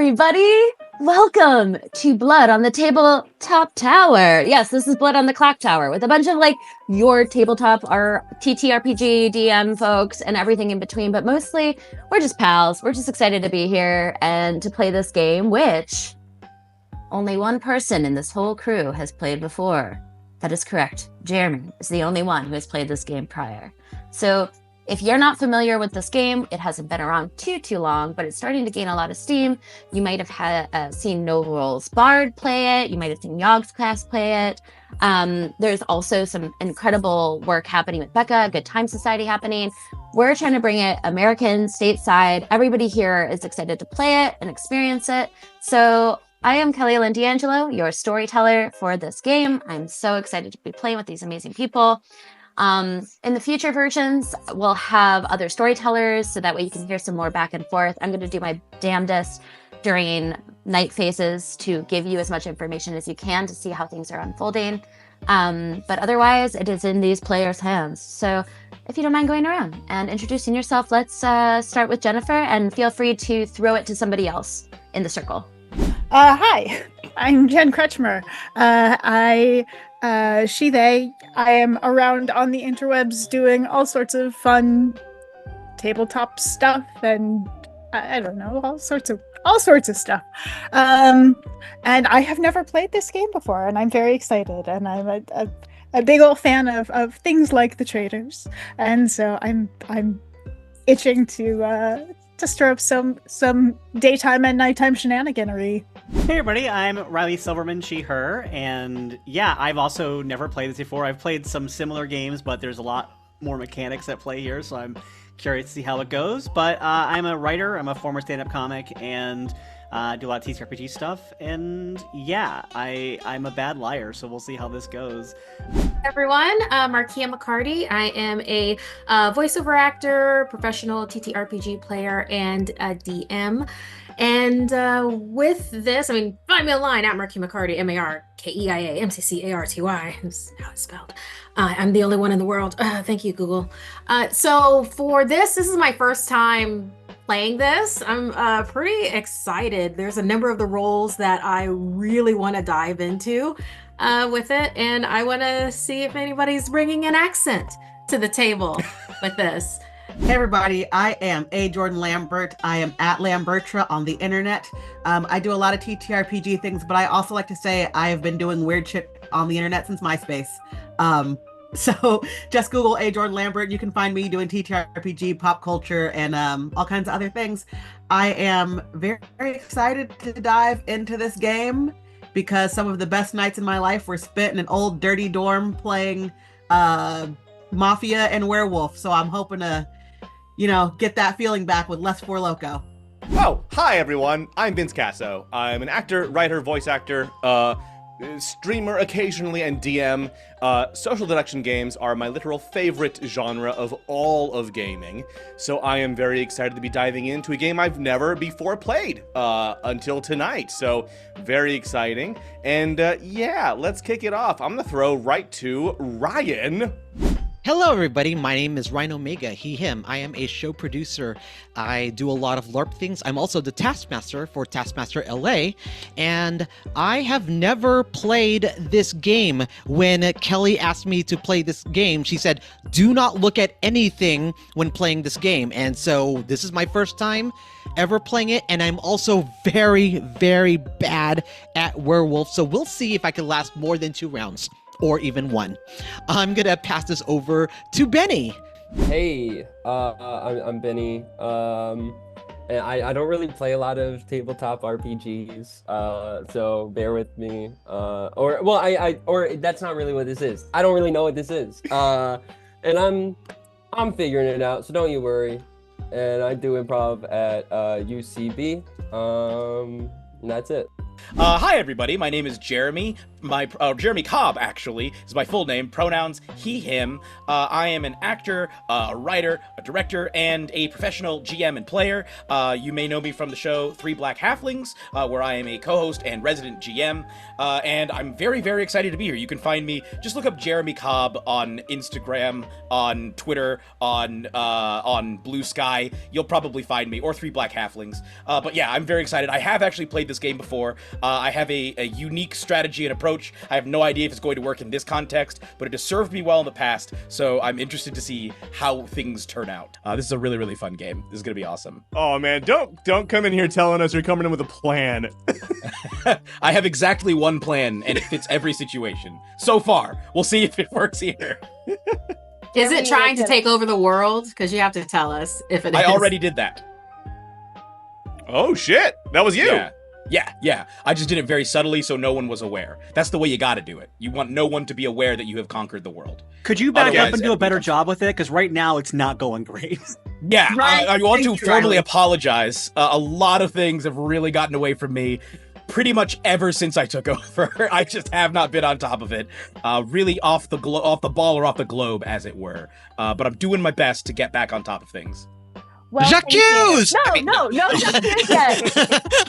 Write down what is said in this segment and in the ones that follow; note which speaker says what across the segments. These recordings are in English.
Speaker 1: everybody! Welcome to Blood on the Tabletop Tower. Yes, this is Blood on the Clocktower with a bunch of your tabletop or TTRPG DM folks and everything in between, but mostly we're just pals. We're just excited to be here and to play this game, which only one person in this whole crew has played before. That is correct. Jeremy is the only one who has played this game prior. So if you're not familiar with this game, it hasn't been around too long, but it's starting to gain a lot of steam. You might have seen No Rules Bard play it. You might have seen Yogg's class play it. There's also some incredible work happening with Becca, Good Time Society happening. We're trying to bring it American, stateside. Everybody here is excited to play it and experience it. So I am Kelly Lynn D'Angelo, your storyteller for this game. I'm so excited to be playing with these amazing people. In the future versions, we'll have other storytellers, so that way you can hear some more back and forth. I'm going to do my damnedest during night phases to give you as much information as you can to see how things are unfolding. But otherwise, it is in these players' hands. So if you don't mind going around and introducing yourself, let's start with Jennifer, and feel free to throw it to somebody else in the circle.
Speaker 2: Hi, I'm Jen Kretchmer. She, they. I am around on the interwebs doing all sorts of fun tabletop stuff, and I don't know, all sorts of stuff. And I have never played this game before, and I'm very excited. And I'm a big old fan of things like the traders, and so I'm itching to stir up some daytime and nighttime shenaniganery.
Speaker 3: Hey everybody, I'm Riley Silverman, she, her, and yeah, I've also never played this before. I've played some similar games, but there's a lot more mechanics at play here, so I'm curious to see how it goes. But I'm a writer, I'm a former stand-up comic, and do a lot of TTRPG stuff, and yeah, I'm a bad liar, so we'll see how this goes.
Speaker 4: Everyone, Markeia McCarty. I am a voiceover actor, professional TTRPG player, and a DM. And with this, find me online at Markeia McCarty, Markeia McCarty. That's how it's spelled. I'm the only one in the world. Thank you, Google. So for this is my first time playing this. I'm pretty excited. There's a number of the roles that I really want to dive into with it, and I want to see if anybody's bringing an accent to the table with this.
Speaker 5: Hey everybody, I am A. Jordan Lambert. I am at Lambertra on the internet. I do a lot of TTRPG things, but I also like to say I have been doing weird shit on the internet since MySpace. So just Google A. Jordan Lambert. You can find me doing TTRPG, pop culture, and all kinds of other things. I am very, very excited to dive into this game because some of the best nights in my life were spent in an old dirty dorm playing Mafia and Werewolf. So I'm hoping to get that feeling back with less Four Loko.
Speaker 6: Oh, hi everyone. I'm Vince Caso. I'm an actor, writer, voice actor, streamer occasionally, and DM. Social deduction games are my literal favorite genre of all of gaming, so I am very excited to be diving into a game I've never before played until tonight, so very exciting. And yeah, let's kick it off. I'm gonna throw right to Ryan.
Speaker 7: Hello everybody, my name is Ryan Omega, he, him. I am a show producer. I do a lot of LARP things. I'm also the Taskmaster for Taskmaster LA, and I have never played this game. When Kelly asked me to play this game, she said, do not look at anything when playing this game. And so this is my first time ever playing it, and I'm also very, very bad at werewolf, so we'll see if I can last more than 2 rounds. Or even 1. I'm gonna pass this over to Benny.
Speaker 8: Hey, I'm Benny. And I don't really play a lot of tabletop RPGs, so bear with me. Or that's not really what this is. I don't really know what this is. And I'm figuring it out, so don't you worry. And I do improv at UCB. And that's it.
Speaker 9: Hi everybody, my name is Jeremy. Jeremy Cobb, actually, is my full name. Pronouns he, him. I am an actor, a writer, a director, and a professional GM and player. You may know me from the show Three Black Halflings, where I am a co-host and resident GM. And I'm very, very excited to be here. You can find me, just look up Jeremy Cobb on Instagram, on Twitter, on Blue Sky. You'll probably find me, or Three Black Halflings. But yeah, I'm very excited. I have actually played this game before. I have a unique strategy and approach. I have no idea if it's going to work in this context, but it has served me well in the past, so I'm interested to see how things turn out. This is a really, really fun game. This is going to be awesome.
Speaker 6: Oh man, don't come in here telling us you're coming in with a plan.
Speaker 9: I have exactly one plan, and it fits every situation. So far. We'll see if it works here.
Speaker 4: Is it trying to take over the world? Because you have to tell us if it is.
Speaker 9: I already did that.
Speaker 6: Oh shit, that was you.
Speaker 9: Yeah. I just did it very subtly so no one was aware. That's the way you gotta do it. You want no one to be aware that you have conquered the world.
Speaker 3: Could you back
Speaker 9: Otherwise,
Speaker 3: up and do a better job with it? Because right now it's not going great.
Speaker 9: Yeah,
Speaker 5: Right.
Speaker 9: I want to
Speaker 5: Thank you,
Speaker 9: formally
Speaker 5: Riley.
Speaker 9: apologize. A lot of things have really gotten away from me pretty much ever since I took over. I just have not been on top of it. Really off the ball or off the globe, as it were. But I'm doing my best to get back on top of things.
Speaker 1: Well, thank you.
Speaker 7: J'accuse!
Speaker 1: No, J'accuse yet.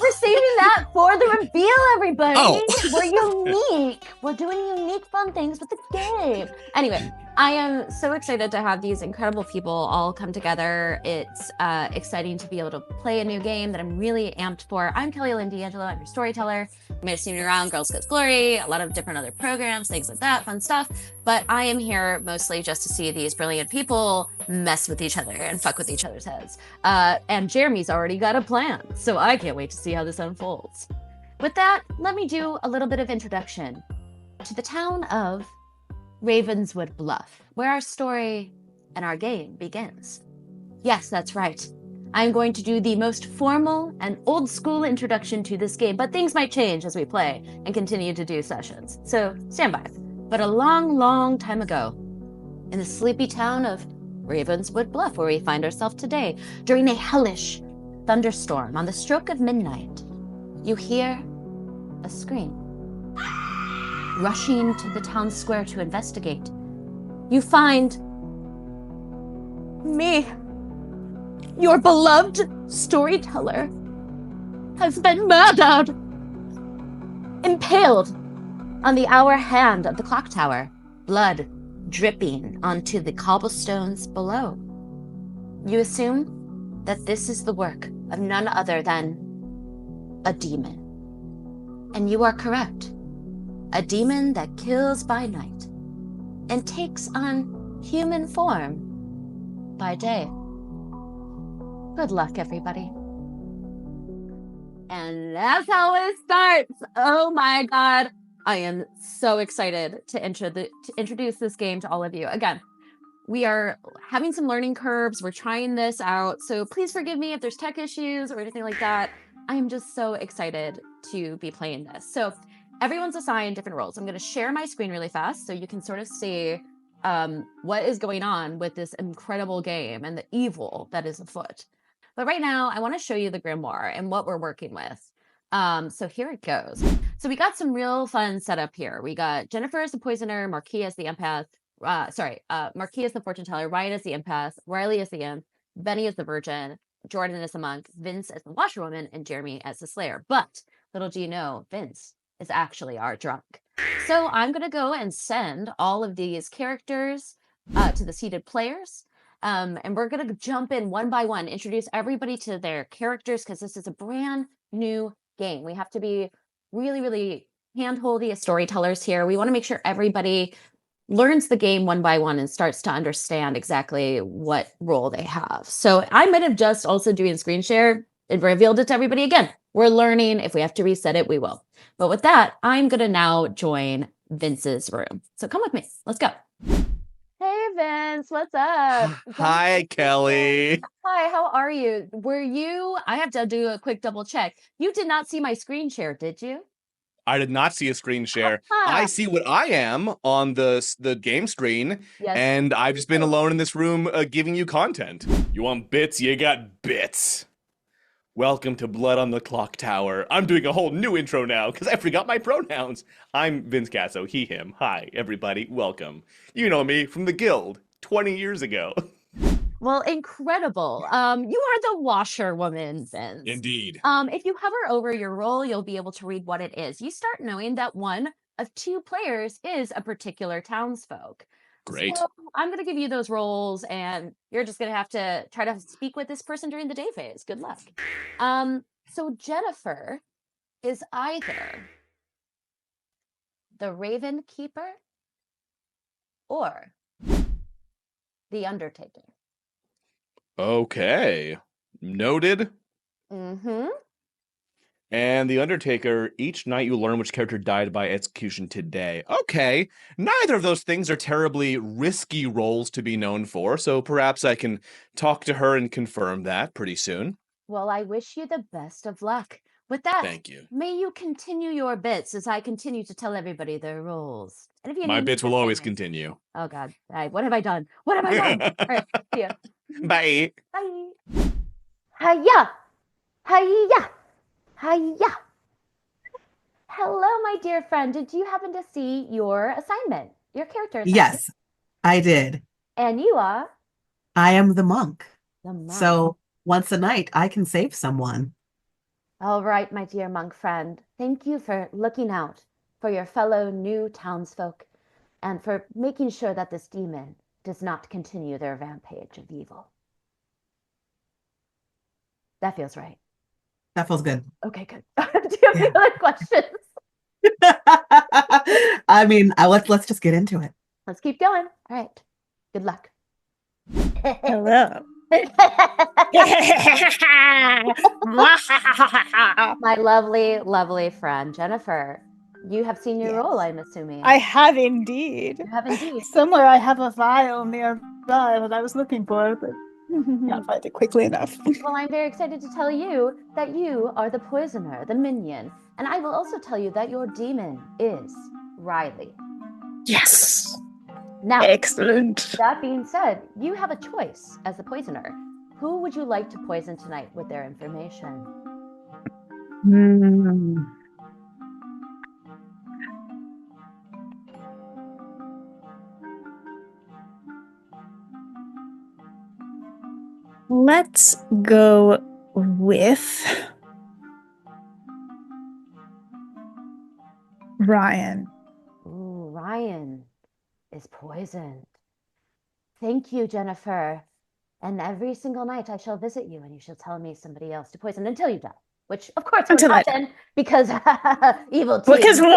Speaker 1: We're saving that for the reveal, everybody.
Speaker 7: Oh.
Speaker 1: We're unique. We're doing unique fun things with the game. Anyway, I am so excited to have these incredible people all come together. It's exciting to be able to play a new game that I'm really amped for. I'm Kelly Lynn D'Angelo. I'm your storyteller. You may have seen me around Girls Gets Glory, a lot of different other programs, things like that, fun stuff. But I am here mostly just to see these brilliant people mess with each other and fuck with each other's heads. And Jeremy's already got a plan, so I can't wait to see how this unfolds. With that, let me do a little bit of introduction to the town of Ravenswood Bluff, where our story and our game begins. Yes, that's right. I'm going to do the most formal and old school introduction to this game, but things might change as we play and continue to do sessions, so stand by. But a long, long time ago, in the sleepy town of Ravenswood Bluff, where we find ourselves today, during a hellish thunderstorm on the stroke of midnight, you hear a scream. Rushing to the town square to investigate, you find me, your beloved storyteller, has been murdered, impaled on the hour hand of the Clocktower, blood dripping onto the cobblestones below. You assume that this is the work of none other than a demon. And you are correct. A demon that kills by night and takes on human form by day. Good luck, everybody. And that's how it starts. Oh my God. I am so excited to introduce this game to all of you. Again, we are having some learning curves. We're trying this out. So please forgive me if there's tech issues or anything like that. I am just so excited to be playing this. So everyone's assigned different roles. I'm going to share my screen really fast so you can sort of see what is going on with this incredible game and the evil that is afoot. But right now, I want to show you the Grimoire and what we're working with. So here it goes. So we got some real fun setup here. We got Jennifer as the poisoner, Markeia as the empath. Markeia as the fortune teller, Ryan as the empath, Riley as the imp, Benny as the virgin, Jordan as the monk, Vince as the washerwoman, and Jeremy as the slayer. But little do you know, Vince is actually our drunk. So I'm going to go and send all of these characters to the seated players. And we're going to jump in one by one, introduce everybody to their characters, because this is a brand new game. We have to be really, really hand-holdy as storytellers here. We want to make sure everybody learns the game one by one and starts to understand exactly what role they have. So I might have just also doing screen share and revealed it to everybody again. We're learning. If we have to reset it, we will. But with that, I'm going to now join Vince's room. So come with me. Let's go. Hey, Vince. What's up?
Speaker 6: Hi, Kelly.
Speaker 1: Hi, how are you? I have to do a quick double check. You did not see my screen share, did you?
Speaker 6: I did not see a screen share. I see what I am on the game screen,
Speaker 1: Yes.
Speaker 6: and I've just been alone in this room giving you content. You want bits? You got bits. Welcome to Blood on the Clocktower. I'm doing a whole new intro now because I forgot my pronouns. I'm Vince Caso, he, him. Hi, everybody. Welcome. You know me from the Guild 20 years ago.
Speaker 1: Well, incredible. You are the washerwoman, Vince.
Speaker 6: Indeed.
Speaker 1: If you hover over your role, you'll be able to read what it is. You start knowing that one of two players is a particular townsfolk.
Speaker 6: Great.
Speaker 1: So I'm going to give you those roles, and you're just going to have to try to speak with this person during the day phase. Good luck. So Jennifer is either the Raven Keeper or the Undertaker.
Speaker 6: Okay. Noted.
Speaker 1: Mm-hmm.
Speaker 6: And the Undertaker, each night you learn which character died by execution today. Okay. Neither of those things are terribly risky roles to be known for, so perhaps I can talk to her and confirm that pretty soon.
Speaker 1: Well, I wish you the best of luck. With that,
Speaker 6: Thank you.
Speaker 1: may you continue your bits as I continue to tell everybody their roles. And if you
Speaker 6: My
Speaker 1: need
Speaker 6: bits
Speaker 1: me
Speaker 6: will
Speaker 1: to
Speaker 6: always
Speaker 1: finish-
Speaker 6: continue.
Speaker 1: Oh, God. All right, what have I done? What have I done? All right, see ya.
Speaker 6: Bye.
Speaker 1: Bye. Hiya! Hiya! Hiya! Hello, my dear friend. Did you happen to see your assignment? Your character assignment?
Speaker 5: Yes, I did.
Speaker 1: And you are
Speaker 5: I am the monk.
Speaker 1: the monk.
Speaker 5: So once a night, I can save someone.
Speaker 1: All right, my dear monk friend. Thank you for looking out for your fellow new townsfolk and for making sure that this demon does not continue their rampage of evil. That feels right.
Speaker 5: That feels good.
Speaker 1: Okay, good. Do you have any other questions?
Speaker 5: I mean, let's just get into it.
Speaker 1: Let's keep going. All right. Good luck.
Speaker 2: Hello.
Speaker 1: My lovely, lovely friend, Jennifer. You have seen your
Speaker 2: Yes.
Speaker 1: role, I'm assuming.
Speaker 2: I have indeed.
Speaker 1: You have indeed.
Speaker 2: Somewhere I have a vial nearby that I was looking for, but can't find it quickly enough.
Speaker 1: Well, I'm very excited to tell you that you are the poisoner, the minion. And I will also tell you that your demon is Riley.
Speaker 2: Yes.
Speaker 1: Now,
Speaker 2: Excellent.
Speaker 1: that being said, you have a choice as the poisoner. Who would you like to poison tonight with their information?
Speaker 2: Let's go with Ryan.
Speaker 1: Ooh, Ryan is poisoned. Thank you, Jennifer. And every single night I shall visit you and you shall tell me somebody else to poison until you die. Which, of course, won't
Speaker 2: Until I
Speaker 1: happen because evil team.
Speaker 2: Because
Speaker 1: All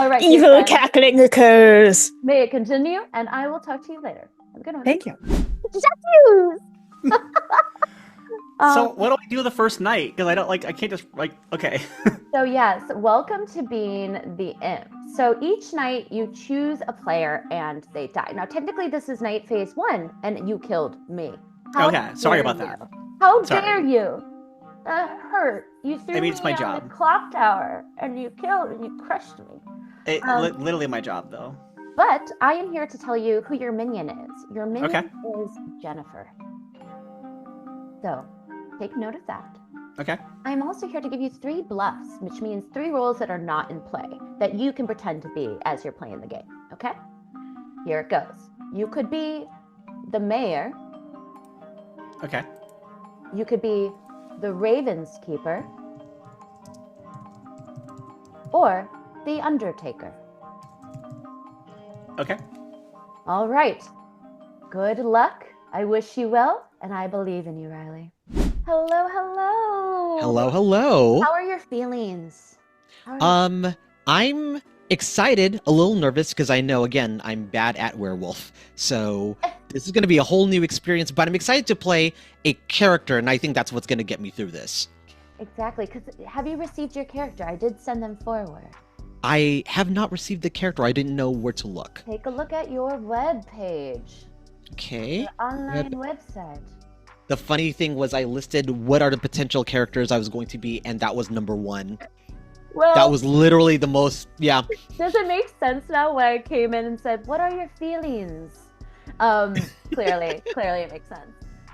Speaker 1: right, dear
Speaker 2: evil
Speaker 1: friend,
Speaker 2: cackling occurs.
Speaker 1: may it continue, and I will talk to you later. Have a good one.
Speaker 2: Thank you.
Speaker 3: So what do I do the first night? Because I can't just okay.
Speaker 1: So yes, welcome to being the imp. So each night you choose a player and they die. Now technically this is night phase 1 and you killed me. How
Speaker 3: Okay, sorry
Speaker 1: dare
Speaker 3: about
Speaker 1: you?
Speaker 3: that.
Speaker 1: How
Speaker 3: Sorry.
Speaker 1: dare you? That hurt. You threw
Speaker 3: I mean,
Speaker 1: me
Speaker 3: it's my
Speaker 1: on
Speaker 3: job.
Speaker 1: the clock tower and you killed and you crushed me.
Speaker 3: Literally my job though.
Speaker 1: But I am here to tell you who your minion is. Your minion
Speaker 3: Okay.
Speaker 1: is Jennifer. So take note of that.
Speaker 3: Okay.
Speaker 1: I'm also here to give you 3 bluffs, which means 3 roles that are not in play that you can pretend to be as you're playing the game. Okay? Here it goes. You could be the mayor.
Speaker 3: Okay.
Speaker 1: You could be the Raven's Keeper. Or the Undertaker.
Speaker 3: Okay.
Speaker 1: All right. Good luck. I wish you well, and I believe in you, Riley. Hello, hello.
Speaker 7: Hello, hello.
Speaker 1: How are your feelings? How are you-
Speaker 7: I'm excited, a little nervous because I know, again, I'm bad at werewolf. So this is going to be a whole new experience, but I'm excited to play a character, and I think that's what's going to get me through this.
Speaker 1: Exactly, because have you received your character? I did send them forward.
Speaker 7: I have not received the character. I didn't know where to look.
Speaker 1: Take a look at your web page,
Speaker 7: Okay.
Speaker 1: your online website.
Speaker 7: The funny thing was I listed what are the potential characters I was going to be, and that was number 1.
Speaker 1: Well,
Speaker 7: That was literally the most, yeah.
Speaker 1: does it make sense now when I came in and said, "What are your feelings?" Clearly it makes sense.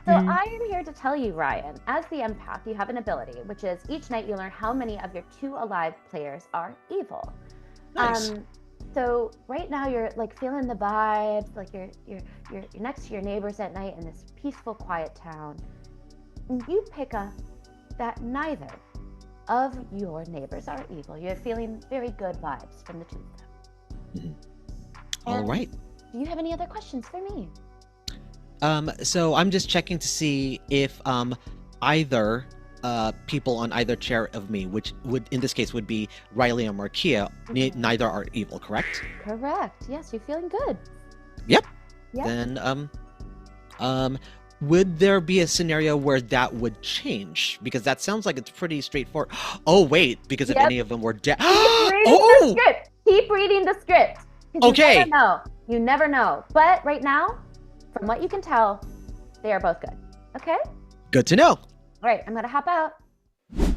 Speaker 1: So I am here to tell you, Ryan, as the empath, you have an ability, which is each night you learn how many of your 2 alive players are evil.
Speaker 9: Nice.
Speaker 1: So right now you're like feeling the vibes, like you're next to your neighbors at night in this peaceful, quiet town. And you pick up that neither of your neighbors are evil. You're feeling very good vibes from the 2 of them.
Speaker 7: All right.
Speaker 1: Do you have any other questions for me?
Speaker 7: So I'm just checking to see if either people on either chair of me, which would in this case would be Riley and Markeia, neither are evil, correct?
Speaker 1: Correct. Yes, you're feeling good.
Speaker 7: Yep.
Speaker 1: Yep.
Speaker 7: Then would there be a scenario where that would change? Because that sounds like it's pretty straightforward. Oh wait, because if
Speaker 1: Yep.
Speaker 7: any of them were dead.
Speaker 1: Keep reading the script. Keep reading the script. 'Cause
Speaker 7: Okay.
Speaker 1: You never know. You never know. But right now, from what you can tell, they are both good. Okay?
Speaker 7: Good to know.
Speaker 1: All right, I'm gonna hop out.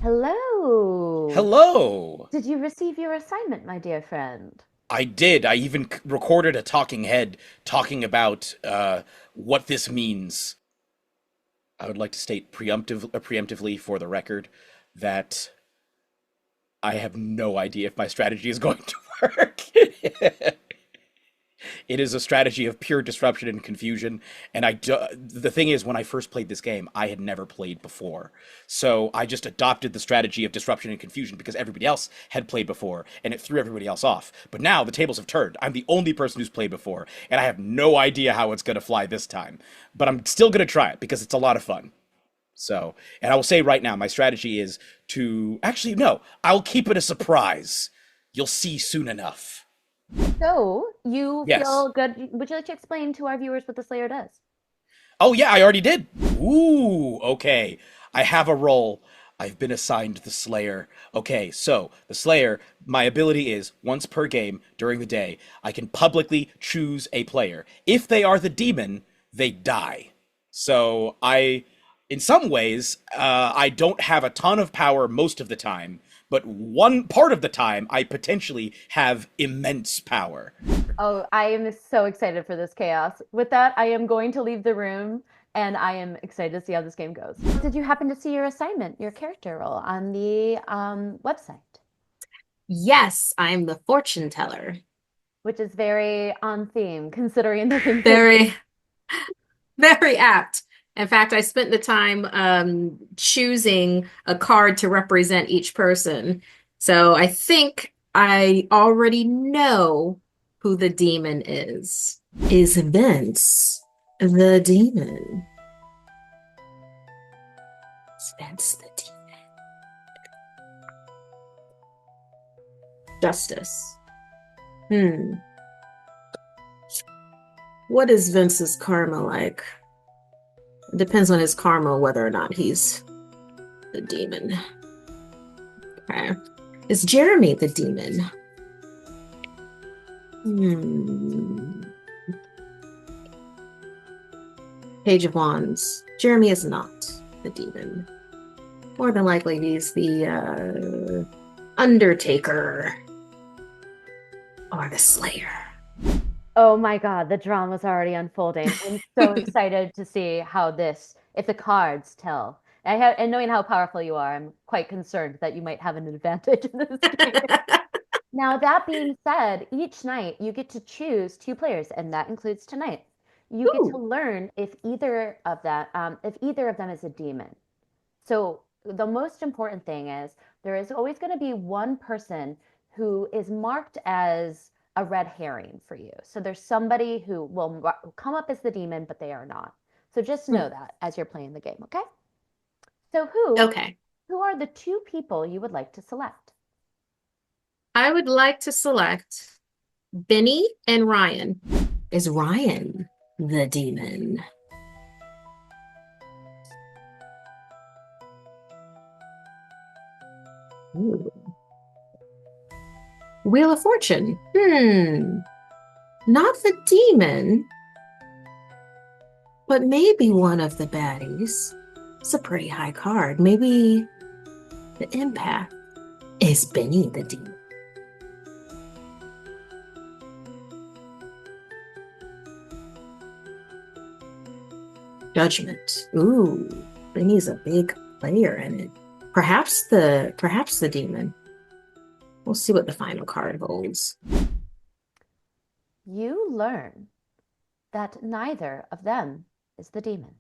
Speaker 1: Hello.
Speaker 9: Hello.
Speaker 1: Did you receive your assignment, my dear friend?
Speaker 9: I did. I even recorded a talking head talking about what this means. I would like to state preemptively for the record that I have no idea if my strategy is going to work. It is a strategy of pure disruption and confusion, and the thing is, when I first played this game, I had never played before. So I just adopted the strategy of disruption and confusion because everybody else had played before, and it threw everybody else off. But now the tables have turned. I'm the only person who's played before, and I have no idea how it's going to fly this time. But I'm still going to try it because it's a lot of fun. So, and I will say right now, my strategy is to... Actually, no, I'll keep it a surprise. You'll see soon enough.
Speaker 1: So, you
Speaker 9: Yes.
Speaker 1: feel good. Would you like to explain to our viewers what the Slayer does?
Speaker 9: Oh, yeah, I already did. Ooh, okay. I have a role. I've been assigned the Slayer. Okay, so the Slayer, my ability is once per game during the day, I can publicly choose a player. If they are the demon, they die. So in some ways, I don't have a ton of power most of the time, but one part of the time, I potentially have immense power.
Speaker 1: Oh, I am so excited for this chaos. With that, I am going to leave the room, and I am excited to see how this game goes. Did you happen to see your assignment, your character role, on the website?
Speaker 4: Yes, I'm the fortune teller.
Speaker 1: Which is very on theme, considering the things
Speaker 4: Very, very apt. In fact, I spent the time choosing a card to represent each person. So I think I already know who the demon is. Is Vince the demon? Is Vince the demon? Justice. What is Vince's karma like? It depends on his karma whether or not he's the demon. Okay. Is Jeremy the demon? Page of Wands. Jeremy is not the demon. More than likely, he's the Undertaker or the Slayer.
Speaker 1: Oh my God, the drama's already unfolding. I'm so excited to see how if the cards tell. And knowing how powerful you are, I'm quite concerned that you might have an advantage in this game. Now, that being said, each night you get to choose 2 players, and that includes tonight. You get to learn if either of them is a demon. So the most important thing is there is always going to be one person who is marked as a red herring for you. So there's somebody who will come up as the demon, but they are not. So just know that as you're playing the game, okay? So who are the 2 people you would like to select?
Speaker 4: I would like to select Benny and Ryan. Is Ryan the demon? Ooh. Wheel of Fortune. Not the demon, but maybe one of the baddies. It's a pretty high card. Maybe the empath. Is Benny the demon? Judgment. Ooh, Vinny's a big player in it. Perhaps the demon. We'll see what the final card holds.
Speaker 1: You learn that neither of them is the demon.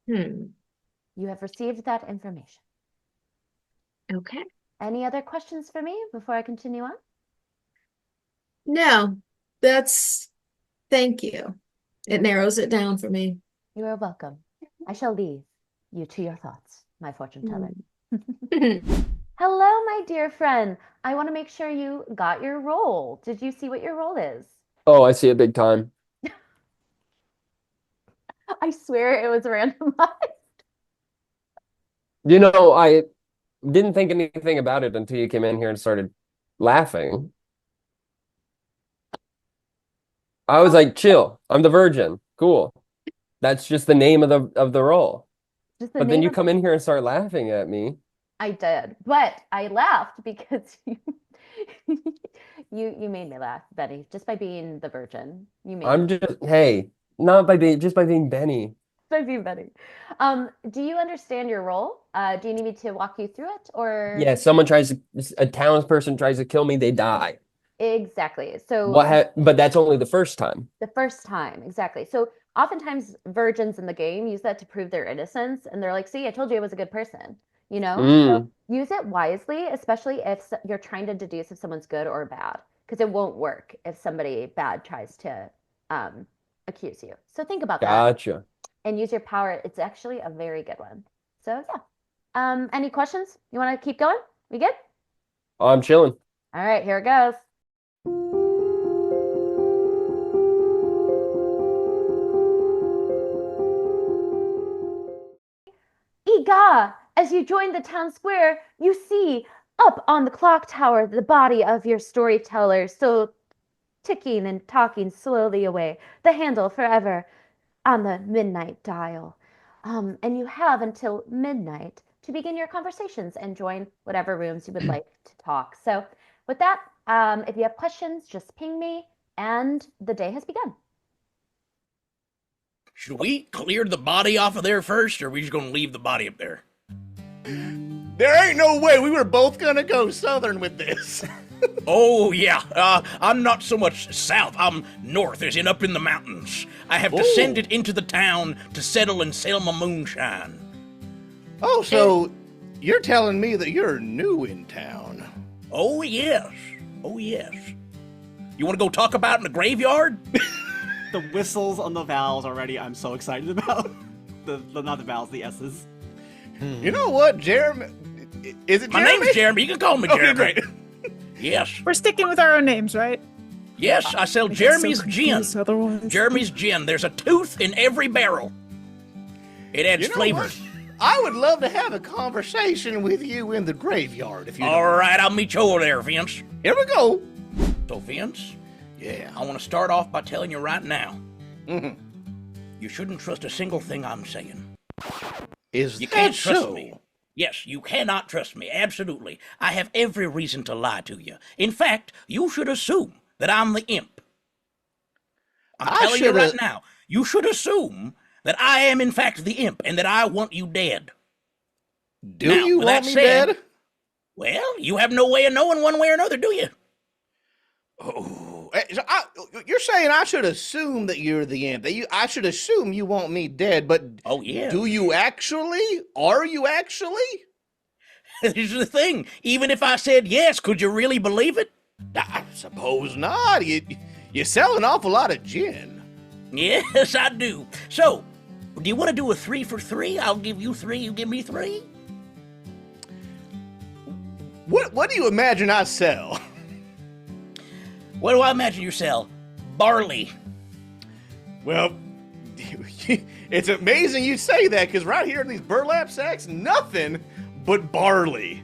Speaker 1: You have received that information.
Speaker 4: Okay.
Speaker 1: Any other questions for me before I continue on?
Speaker 4: No, thank you. It narrows it down for me.
Speaker 1: You are welcome. I shall leave you to your thoughts, my fortune teller. Hello, my dear friend. I want to make sure you got your roll. Did you see what your roll is?
Speaker 8: Oh, I see it big time.
Speaker 1: I swear it was randomized.
Speaker 8: You know, I didn't think anything about it until you came in here and started laughing. I was like, chill. I'm the virgin. Cool. That's just the name of the role. But then you come in here and start laughing at me.
Speaker 1: I did, but I laughed because you made me laugh, Betty, just by being the virgin.
Speaker 8: Not by being Benny.
Speaker 1: By being Betty. Do you understand your role? Do you need me to walk you through it, or?
Speaker 8: Yeah, a townsperson tries to kill me, they die.
Speaker 1: Exactly. So
Speaker 8: but that's only the first time.
Speaker 1: The first time, exactly. So oftentimes virgins in the game use that to prove their innocence, and they're like, see, I told you I was a good person, So use it wisely, especially if you're trying to deduce if someone's good or bad, because it won't work if somebody bad tries to accuse you. So think about that.
Speaker 8: Gotcha.
Speaker 1: And use your power. It's actually a very good one. So yeah. Any questions? You want to keep going? We good?
Speaker 8: I'm chilling.
Speaker 1: All right, here it goes. Ega! As you join the town square, you see up on the clock tower the body of your storyteller, so ticking and talking slowly away, the handle forever on the midnight dial. And you have until midnight to begin your conversations and join whatever rooms you would like to talk. So with that, if you have questions, just ping me, and the day has begun.
Speaker 9: Should we clear the body off of there first, or are we just gonna leave the body up there?
Speaker 6: There ain't no way we were both gonna go southern with this.
Speaker 9: Oh, yeah. I'm not so much south. I'm north, as in up in the mountains. I have descended into the town to settle and sell my moonshine.
Speaker 6: Oh, so you're telling me that you're new in town?
Speaker 9: Oh, yes. Oh, yes. You want to go talk about it in the graveyard?
Speaker 3: The whistles on the vowels already I'm so excited about. Not the vowels, the S's.
Speaker 6: You know what, Jeremy? Is it Jeremy?
Speaker 9: My name's Jeremy. You can call me Jeremy.
Speaker 6: Okay, great.
Speaker 9: Yes.
Speaker 2: We're sticking with our own names, right?
Speaker 9: Yes, I sell Jeremy's gin.
Speaker 2: Otherwise.
Speaker 9: Jeremy's gin. There's a tooth in every barrel. It adds flavor.
Speaker 6: What? I would love to have a conversation with you in the graveyard if you
Speaker 9: All right, I'll meet you over there, Vince.
Speaker 6: Here we go.
Speaker 9: So, Vince, I want to start off by telling you right now. You shouldn't trust a single thing I'm saying.
Speaker 6: You
Speaker 9: can't trust me. Yes, you cannot trust me, absolutely. I have every reason to lie to you. In fact, you should assume that I'm the imp. I'm telling you right now, you should assume that I am in fact the imp and that I want you dead.
Speaker 6: Do you want me dead?
Speaker 9: Well, you have no way of knowing one way or another, do you?
Speaker 6: Oh, you're saying I should assume that you're the imp. I should assume you want me dead, but do you actually? Are you actually?
Speaker 9: Here's the thing. Even if I said yes, could you really believe it?
Speaker 6: I suppose not. You sell an awful lot of gin.
Speaker 9: Yes, I do. So, do you want to do a 3 for 3? I'll give you 3, you give me 3.
Speaker 6: What do you imagine I sell?
Speaker 9: What do I imagine you sell? Barley.
Speaker 6: Well, it's amazing you say that, because right here in these burlap sacks, nothing but barley.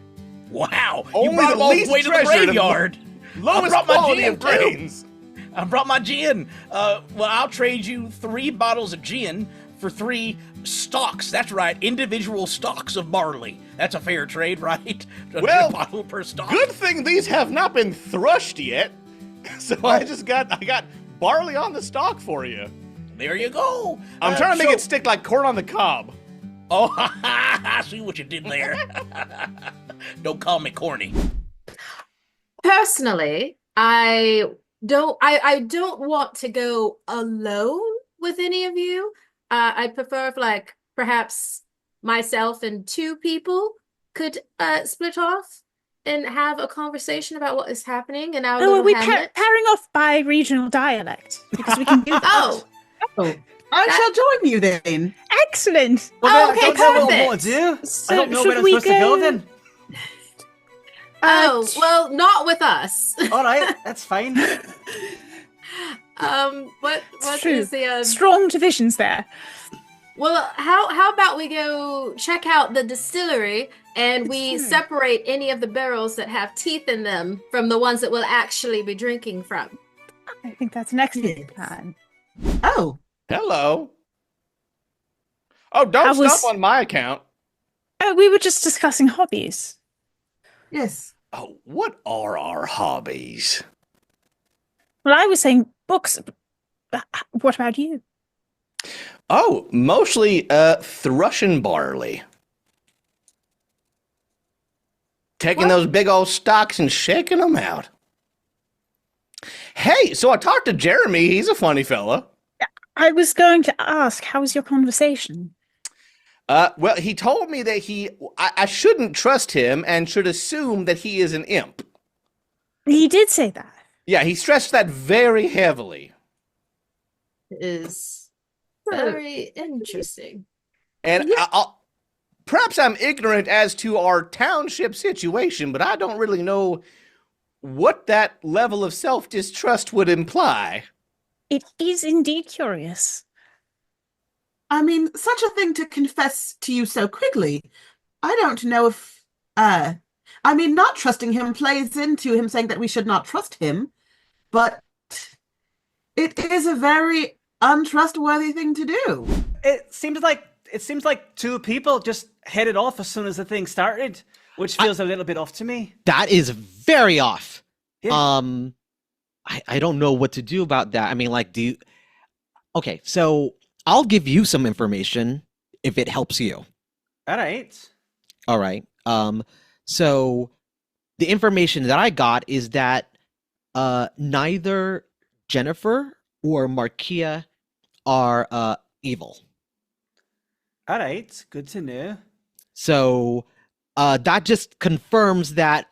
Speaker 9: Wow.
Speaker 6: Only
Speaker 9: you brought them all the way to the graveyard.
Speaker 6: Lowest quality of grains.
Speaker 9: I brought my gin. Well, I'll trade you 3 bottles of gin for 3 stalks. That's right, individual stalks of barley. That's a fair trade, right?
Speaker 6: Well,
Speaker 9: a bottle per stalk.
Speaker 6: Good thing these have not been thrushed yet. So I got barley on the stalk for you.
Speaker 9: There you go.
Speaker 6: I'm trying to make
Speaker 9: so-
Speaker 6: it stick like corn on the cob.
Speaker 9: Oh, I see what you did there. Don't call me corny.
Speaker 4: Personally, I don't want to go alone with any of you. I prefer if, like, perhaps myself and two people could split off and have a conversation about what is happening in our
Speaker 2: Oh, are
Speaker 4: little
Speaker 2: we
Speaker 4: hamlet.
Speaker 2: pairing off by regional dialect? Because we can do that.
Speaker 4: Oh,
Speaker 5: I shall join you then.
Speaker 2: Excellent.
Speaker 3: Well,
Speaker 4: okay,
Speaker 3: I don't know what I want
Speaker 4: perfect.
Speaker 3: to do.
Speaker 2: So
Speaker 3: I don't know
Speaker 2: should
Speaker 3: where I'm
Speaker 2: we
Speaker 3: supposed to go
Speaker 2: go-
Speaker 3: then.
Speaker 4: oh, well, not with us.
Speaker 3: All right, that's fine.
Speaker 4: What
Speaker 2: true.
Speaker 4: is the
Speaker 2: Strong divisions there.
Speaker 4: well, how about we go check out the distillery and we separate any of the barrels that have teeth in them from the ones that we'll actually be drinking from.
Speaker 2: I think that's an excellent
Speaker 5: Yes.
Speaker 2: plan.
Speaker 5: Oh,
Speaker 6: Hello. Oh, don't
Speaker 2: How was-
Speaker 6: stop on my account.
Speaker 2: Oh, we were just discussing hobbies.
Speaker 5: yes.
Speaker 6: Oh, what are our hobbies?
Speaker 2: Well, I was saying books. What about you?
Speaker 6: Oh, mostly thrush and barley. Taking
Speaker 4: What?
Speaker 6: those big old stalks and shaking them out. Hey, so I talked to Jeremy. He's a funny fella.
Speaker 2: I was going to ask, how was your conversation?
Speaker 6: Well, he told me that I shouldn't trust him and should assume that he is an imp.
Speaker 2: He did say that.
Speaker 6: Yeah, he stressed that very heavily.
Speaker 4: Is very interesting.
Speaker 6: And perhaps I'm ignorant as to our township situation, but I don't really know what that level of self-distrust would imply.
Speaker 2: It is indeed curious.
Speaker 5: I mean, such a thing to confess to you so quickly. I don't know if, I mean, not trusting him plays into him saying that we should not trust him, but it is a very untrustworthy thing to do.
Speaker 3: It seems like two people just headed off as soon as the thing started, which feels a little bit off to me.
Speaker 7: That is very off.
Speaker 3: Yeah.
Speaker 7: I don't know what to do about that. I mean, like, okay, so I'll give you some information if it helps you.
Speaker 3: All right.
Speaker 7: All right. So the information that I got is that neither Jennifer or Markeia are evil.
Speaker 3: All right. Good to know.
Speaker 7: So that just confirms that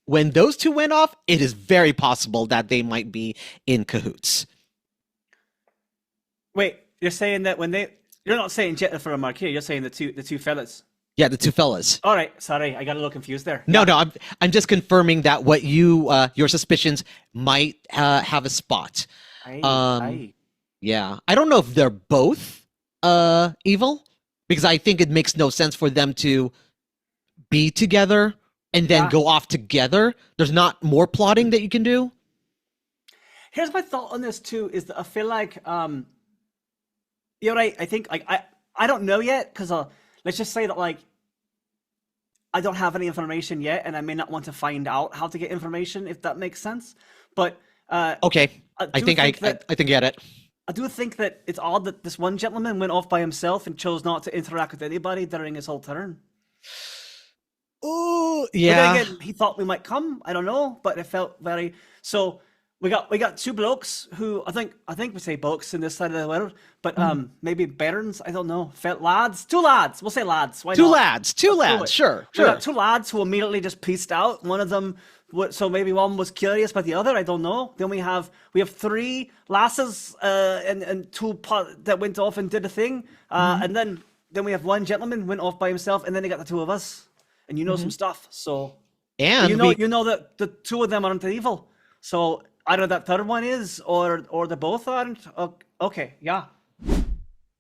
Speaker 7: when those two went off, it is very possible that they might be in cahoots.
Speaker 3: Wait, you're saying that you're not saying Jennifer and Markeia, you're saying the two fellas.
Speaker 7: Yeah, the two fellas.
Speaker 3: All right, sorry, I got a little confused there.
Speaker 7: No, I'm just confirming that what your suspicions might have a spot.
Speaker 3: Aye.
Speaker 7: Yeah, I don't know if they're both evil, because I think it makes no sense for them to be together and then go off together. There's not more plotting that you can do.
Speaker 3: Here's my thought on this too: is that I feel like you're right. I think like I don't know yet because let's just say that like I don't have any information yet, and I may not want to find out how to get information if that makes sense. But
Speaker 7: Okay, I
Speaker 3: do
Speaker 7: think I get it.
Speaker 3: I do think that it's odd that this one gentleman went off by himself and chose not to interact with anybody during his whole turn.
Speaker 7: Oh,
Speaker 3: But
Speaker 7: yeah.
Speaker 3: then again, he thought we might come. I don't know, but it felt very. So we got two blokes who I think we say blokes in this side of the world, but maybe barons. I don't know. Felt lads, two lads. We'll say lads. Why
Speaker 7: Two
Speaker 3: not?
Speaker 7: lads, two
Speaker 3: Let's do
Speaker 7: lads.
Speaker 3: it.
Speaker 7: Sure,
Speaker 3: We got
Speaker 7: sure.
Speaker 3: two lads who immediately just pieced out. One of them, so maybe one was curious about the other. I don't know. Then we have three lasses and two that went off and did a thing, and then we have one gentleman went off by himself, and then they got the two of us. And you know some stuff, so
Speaker 7: And
Speaker 3: you know that the two of them aren't evil. So either that third one is, or the both aren't. Okay, yeah.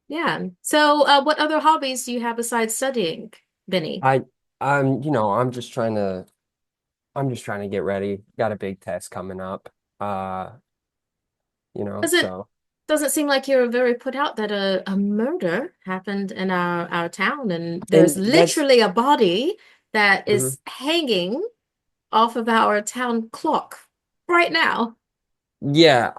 Speaker 4: Yeah. So, what other hobbies do you have besides studying, Benny?
Speaker 8: I'm just trying to get ready. Got a big test coming up.
Speaker 4: Does it- Doesn't seem like you're very put out that a murder happened in our town, and there's
Speaker 8: And that's-
Speaker 4: literally a body that is hanging off of our town clock right now.
Speaker 8: Yeah,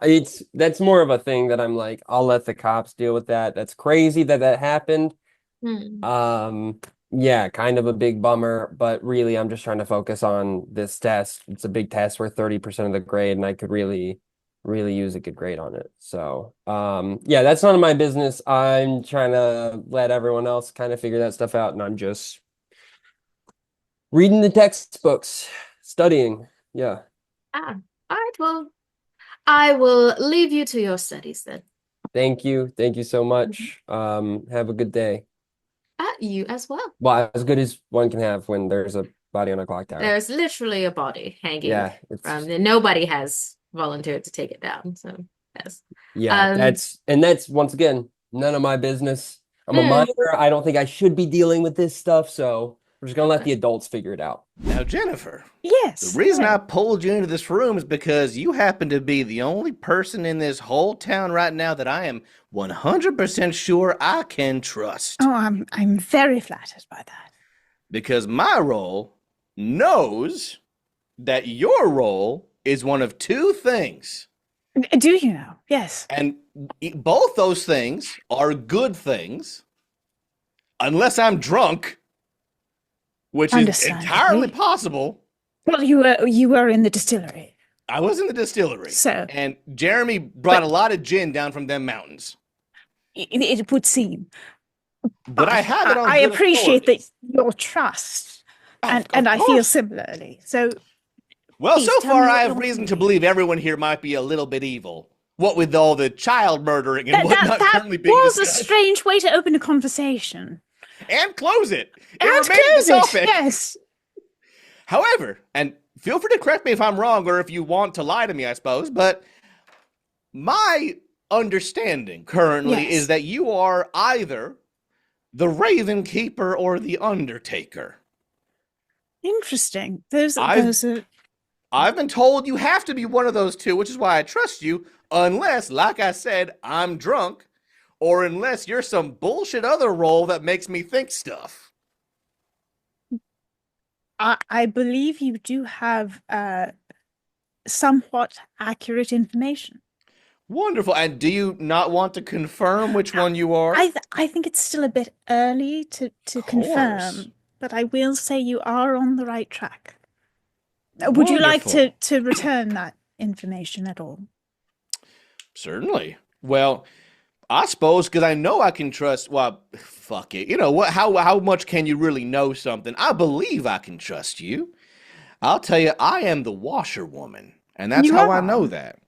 Speaker 8: that's more of a thing that I'm like, I'll let the cops deal with that. That's crazy that that happened.
Speaker 4: Hmm.
Speaker 8: Yeah, kind of a big bummer, but really I'm just trying to focus on this test. It's a big test worth 30% of the grade, and I could really, really use a good grade on it. So, yeah, that's none of my business. I'm trying to let everyone else kind of figure that stuff out, and I'm just reading the textbooks, studying. Yeah.
Speaker 4: Ah, all right. Well, I will leave you to your studies then.
Speaker 8: Thank you. Thank you so much. Have a good day.
Speaker 4: You as well.
Speaker 8: Well, as good as one can have when there's a body on a clock tower.
Speaker 4: There's literally a body hanging
Speaker 8: Yeah,
Speaker 4: from the, nobody has volunteered to take it down. So yes.
Speaker 8: yeah, that's once again none of my business. I'm a minor. I don't think I should be dealing with this stuff, so we're just gonna let the adults figure it out.
Speaker 6: Now, Jennifer.
Speaker 2: Yes.
Speaker 6: The reason I pulled you into this room is because you happen to be the only person in this whole town right now that I am 100% sure I can trust.
Speaker 2: Oh, I'm very flattered by that.
Speaker 6: Because my role knows that your role is one of two things.
Speaker 2: Do you know? Yes.
Speaker 6: And both those things are good things, unless I'm drunk, which is entirely possible.
Speaker 2: Well, you were in the distillery.
Speaker 6: I was in the distillery.
Speaker 2: So,
Speaker 6: and Jeremy brought a lot of gin down from them mountains.
Speaker 2: It would seem.
Speaker 6: But I have it on
Speaker 2: I
Speaker 6: good
Speaker 2: appreciate
Speaker 6: authority.
Speaker 2: your trust, and I
Speaker 6: course.
Speaker 2: feel similarly. So,
Speaker 6: well,
Speaker 2: please
Speaker 6: so
Speaker 2: tell
Speaker 6: far
Speaker 2: me what
Speaker 6: I have
Speaker 2: you're
Speaker 6: reason to
Speaker 2: thinking.
Speaker 6: believe everyone here might be a little bit evil. What with all the child murdering and whatnot
Speaker 2: that
Speaker 6: currently being
Speaker 2: was a
Speaker 6: discussed.
Speaker 2: strange way to open a conversation.
Speaker 6: And close it. It
Speaker 2: And
Speaker 6: remains
Speaker 2: close
Speaker 6: a
Speaker 2: it.
Speaker 6: topic.
Speaker 2: Yes.
Speaker 6: However, and feel free to correct me if I'm wrong or if you want to lie to me, I suppose, but my understanding currently is that you are either the Raven Keeper or the Undertaker.
Speaker 2: Interesting. Those are.
Speaker 6: I've been told you have to be one of those two, which is why I trust you, unless, like I said, I'm drunk, or unless you're some bullshit other role that makes me think stuff.
Speaker 2: I believe you do have somewhat accurate information.
Speaker 6: Wonderful. And do you not want to confirm which one you are?
Speaker 2: I think it's still a bit early to confirm, but I will say you are on the right track. Would you like to return that information at all?
Speaker 6: Certainly. Well, I suppose because I know I can trust. Well, fuck it. You know what? How much can you really know something? I believe I can trust you. I'll tell you, I am the washerwoman, and that's how I know that.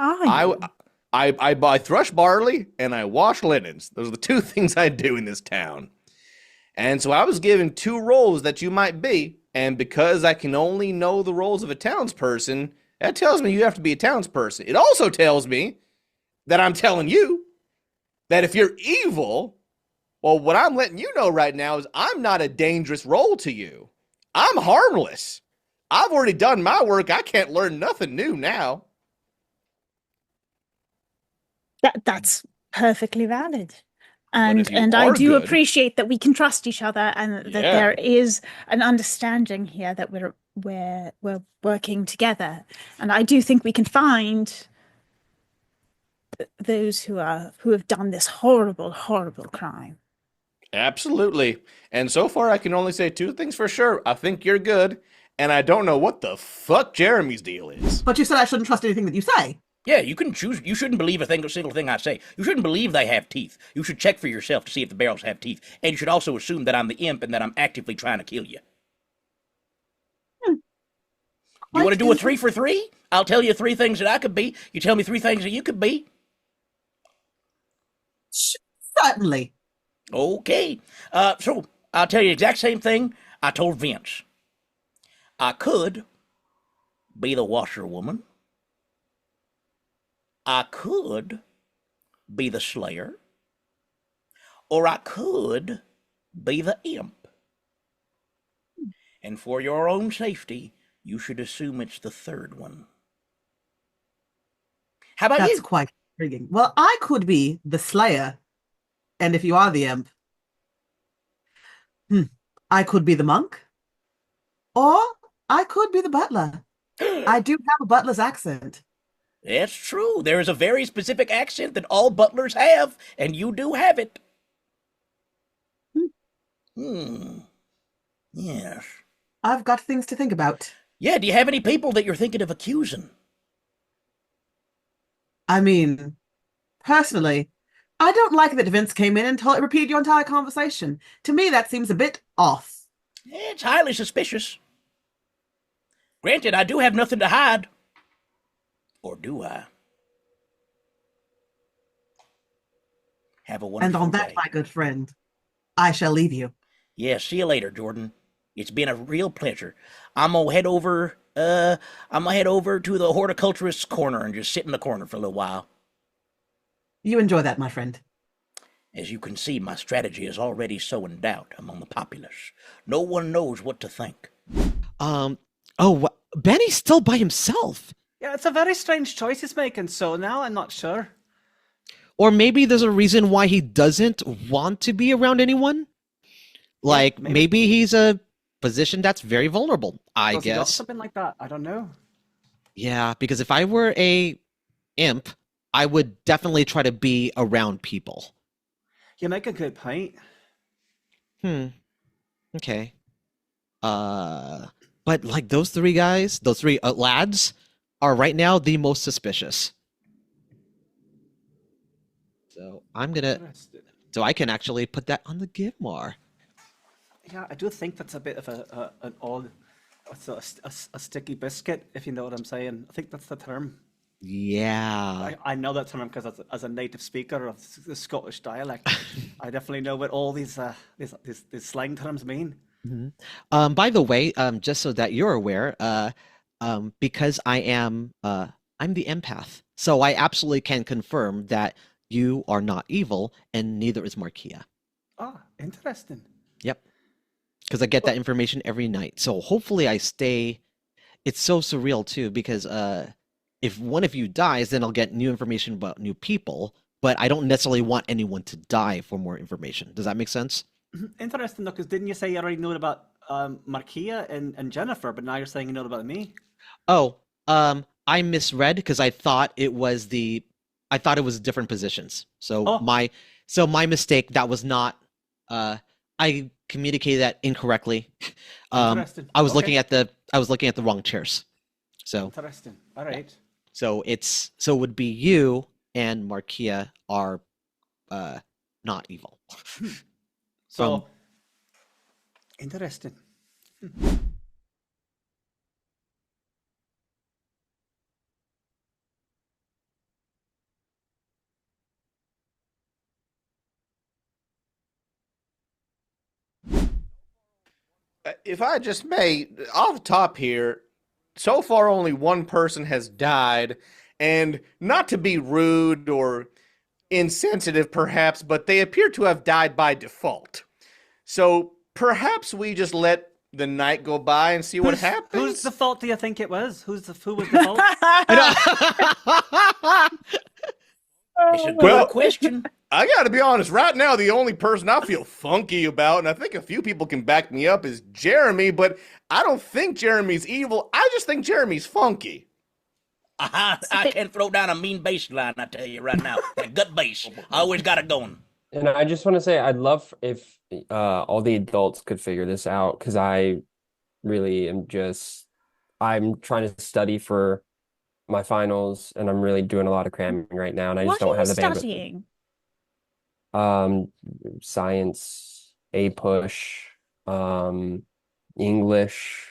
Speaker 6: I buy thrush barley and I wash linens. Those are the two things I do in this town. And so I was given two roles that you might be, and because I can only know the roles of a townsperson, that tells me you have to be a townsperson. It also tells me that I'm telling you that if you're evil, well, what I'm letting you know right now is I'm not a dangerous role to you. I'm harmless. I've already done my work. I can't learn nothing new now.
Speaker 2: That's perfectly valid. And I do appreciate that we can trust each other and that there is an understanding here that we're working together. And I do think we can find those who have done this horrible, horrible crime.
Speaker 6: Absolutely. And so far I can only say two things for sure. I think you're good, and I don't know what the fuck Jeremy's deal is.
Speaker 5: But you said I shouldn't trust anything that you say.
Speaker 9: Yeah, you can choose. You shouldn't believe a single thing I say. You shouldn't believe they have teeth. You should check for yourself to see if the barrels have teeth. And you should also assume that I'm the imp and that I'm actively trying to kill you. You want to do a 3 for 3? I'll tell you 3 things that I could be. You tell me 3 things that you could be.
Speaker 5: Certainly.
Speaker 9: Okay. So I'll tell you the exact same thing I told Vince. I could be the washerwoman. I could be the slayer, or I could be the imp. And for your own safety, you should assume it's the third one. How about you?
Speaker 5: That's quite intriguing. Well, I could be the slayer, and if you are the imp, I could be the monk, or I could be the butler. I do have a butler's accent.
Speaker 9: That's true. There is a very specific accent that all butlers have, and you do have it. Hmm. Yes.
Speaker 5: I've got things to think about.
Speaker 9: Yeah, do you have any people that you're thinking of accusing?
Speaker 5: I mean, personally, I don't like that Vince came in and repeated your entire conversation. To me, that seems a bit off.
Speaker 9: It's highly suspicious. Granted, I do have nothing to hide. Or do I? Have a wonderful
Speaker 5: And on that,
Speaker 9: day.
Speaker 5: my good friend, I shall leave you.
Speaker 9: Yeah, see you later, Jordan. It's been a real pleasure. I'm gonna head over to the horticulturist's corner and just sit in the corner for a little while.
Speaker 5: You enjoy that, my friend.
Speaker 9: As you can see, my strategy is already sowing doubt among the populace. No one knows what to think.
Speaker 7: Benny's still by himself.
Speaker 3: Yeah, it's a very strange choice he's making, so now I'm not sure.
Speaker 7: Or maybe there's a reason why he doesn't want to be around anyone. Like, maybe he's a position that's very vulnerable, I
Speaker 3: Does he got
Speaker 7: guess.
Speaker 3: something like that. I don't know.
Speaker 7: Yeah, because if I were a imp, I would definitely try to be around people.
Speaker 3: You make a good point.
Speaker 7: Okay. But like those three guys, those three lads, are right now the most suspicious. So I'm gonna.
Speaker 3: Interesting.
Speaker 7: So I can actually put that on the Givmar.
Speaker 3: Yeah, I do think that's a bit of an odd, a sticky biscuit, if you know what I'm saying. I think that's the term.
Speaker 7: Yeah.
Speaker 3: I know that term because as a native speaker of the Scottish dialect, I definitely know what all these slang terms mean.
Speaker 7: By the way, just so that you're aware, because I'm the empath, so I absolutely can confirm that you are not evil, and neither is Markeia.
Speaker 3: Ah, interesting.
Speaker 7: Yep. Because I get that information every night. So hopefully I stay. It's so surreal too, because if one of you dies, then I'll get new information about new people. But I don't necessarily want anyone to die for more information. Does that make sense?
Speaker 3: Interesting, though, because didn't you say you already knew about Markeia and Jennifer, but now you're saying you know about me?
Speaker 7: Oh, I misread because I thought it was different positions. So my mistake. That was not. I communicated that incorrectly.
Speaker 3: Interesting.
Speaker 7: I was
Speaker 3: Okay.
Speaker 7: looking at the wrong chairs. So
Speaker 3: Interesting. All right.
Speaker 7: so it would be you and Markeia are not evil.
Speaker 3: So interesting.
Speaker 6: If I just may, off the top here, so far only one person has died, and not to be rude or insensitive perhaps, but they appear to have died by default. So perhaps we just let the night go by and see what happens.
Speaker 3: Whose the fault do you think it was? Who was the fault?
Speaker 9: It's a good question.
Speaker 6: I gotta be honest, right now the only person I feel funky about, and I think a few people can back me up, is Jeremy, but I don't think Jeremy's evil. I just think Jeremy's funky.
Speaker 9: I can throw down a mean bass line, I tell you right now. That gut bass. I always got it going.
Speaker 8: And I just want to say, I'd love if all the adults could figure this out, because I really I'm trying to study for my finals, and I'm really doing a lot of cramming right now, and I just don't have the bandwidth.
Speaker 2: Studying?
Speaker 8: Science, push, English,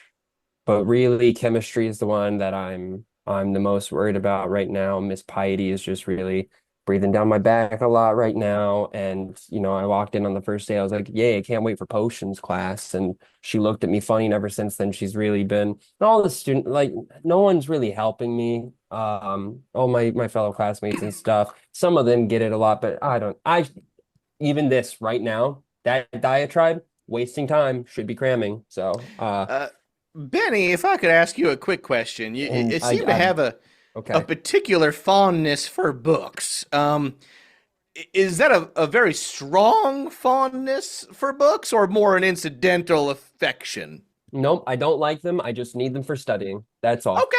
Speaker 8: but really chemistry is the one that I'm the most worried about right now. Miss Piety is just really breathing down my back a lot right now. And, I walked in on the first day, I was like, yay, I can't wait for potions class. And she looked at me funny, and ever since then, she's really been, and all the student, like, no one's really helping me. All my fellow classmates and stuff, some of them get it a lot, but even this right now, that diatribe, wasting time, should be cramming. So,
Speaker 6: Benny, if I could ask you a quick question. You seem to have a particular fondness for books. Is that a very strong fondness for books, or more an incidental affection?
Speaker 8: Nope, I don't like them. I just need them for studying. That's all.
Speaker 6: Okay.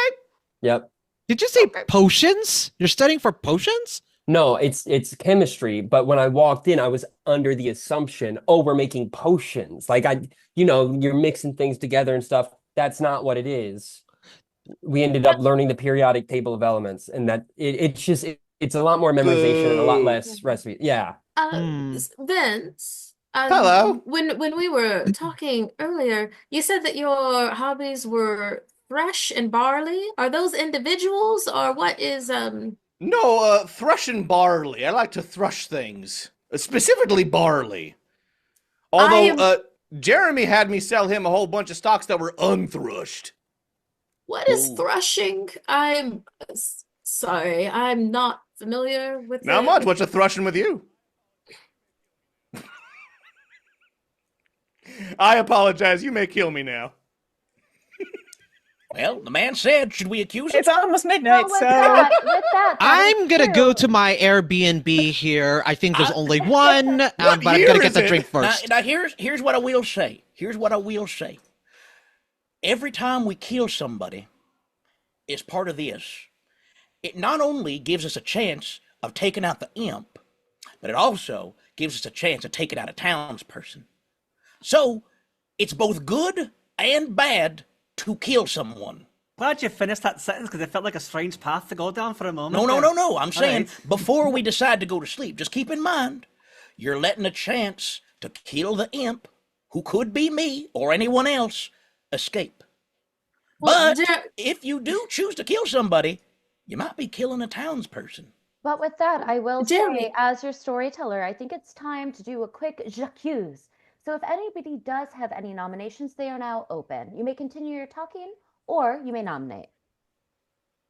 Speaker 8: Yep.
Speaker 7: Did you say potions? You're studying for potions?
Speaker 8: No, it's chemistry. But when I walked in, I was under the assumption, oh, we're making potions. Like you're mixing things together and stuff. That's not what it is. We ended up learning the periodic table of elements, and that it's a lot more memorization and a lot less recipe. Yeah.
Speaker 4: Vince.
Speaker 6: Hello.
Speaker 4: When we were talking earlier, you said that your hobbies were thrush and barley. Are those individuals, or what is
Speaker 6: No, thrush and barley. I like to thrush things. Specifically barley. Although, Jeremy had me sell him a whole bunch of stocks that were unthrushed.
Speaker 4: What is thrushing? I'm sorry, I'm not familiar with
Speaker 6: Not
Speaker 4: it.
Speaker 6: much. What's a thrushing with you? I apologize. You may kill me now.
Speaker 9: Well, the man said, should we accuse him?
Speaker 2: It's almost midnight,
Speaker 1: With
Speaker 2: so
Speaker 1: that
Speaker 7: I'm gonna
Speaker 1: true.
Speaker 7: go to my Airbnb here. I think there's only one, but I'm
Speaker 6: year
Speaker 7: gonna
Speaker 6: is
Speaker 7: get the
Speaker 6: it?
Speaker 7: drink first.
Speaker 9: Now here's what I will say. Here's what I will say. Every time we kill somebody, it's part of this. It not only gives us a chance of taking out the imp, but it also gives us a chance of taking out a townsperson. So, it's both good and bad to kill someone.
Speaker 3: Why don't you finish that sentence? Because it felt like a strange path to go down for a moment.
Speaker 9: No. I'm saying
Speaker 3: right.
Speaker 9: before we decide to go to sleep, just keep in mind, you're letting a chance to kill the imp, who could be me or anyone else, escape.
Speaker 4: Well,
Speaker 9: But if you do choose to kill somebody, you might be killing a townsperson.
Speaker 1: But with that, I will
Speaker 4: Jeremy.
Speaker 1: say, as your storyteller, I think it's time to do a quick j'accuse. So if anybody does have any nominations, they are now open. You may continue your talking, or you may nominate.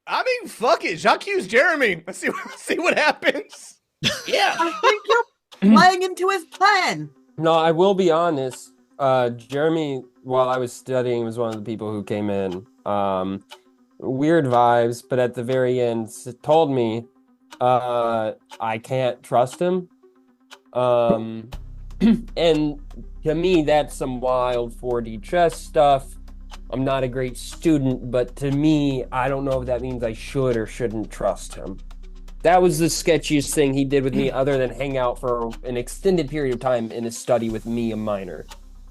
Speaker 6: I mean, fuck it. J'accuse Jeremy. Let's see what happens.
Speaker 9: Yeah.
Speaker 5: I think you're playing into his plan.
Speaker 8: No, I will be honest. Jeremy, while I was studying, was one of the people who came in. Weird vibes, but at the very end told me I can't trust him. And to me, that's some wild 4D chess stuff. I'm not a great student, but to me, I don't know if that means I should or shouldn't trust him. That was the sketchiest thing he did with me, other than hang out for an extended period of time in a study with me, a minor.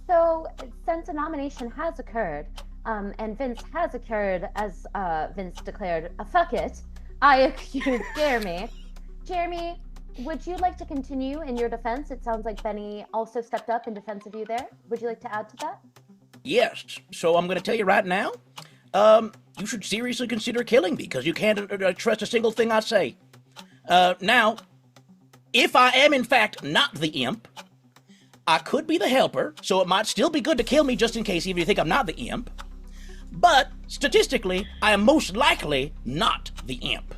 Speaker 1: So since a nomination has occurred, and Vince has occurred, as Vince declared, fuck it, I accuse Jeremy. Jeremy, would you like to continue in your defense? It sounds like Benny also stepped up in defense of you there. Would you like to add to that?
Speaker 9: Yes. So I'm going to tell you right now, you should seriously consider killing me, because you can't trust a single thing I say. Now, if I am in fact not the imp, I could be the helper, so it might still be good to kill me just in case, even if you think I'm not the imp. But statistically, I am most likely not the imp.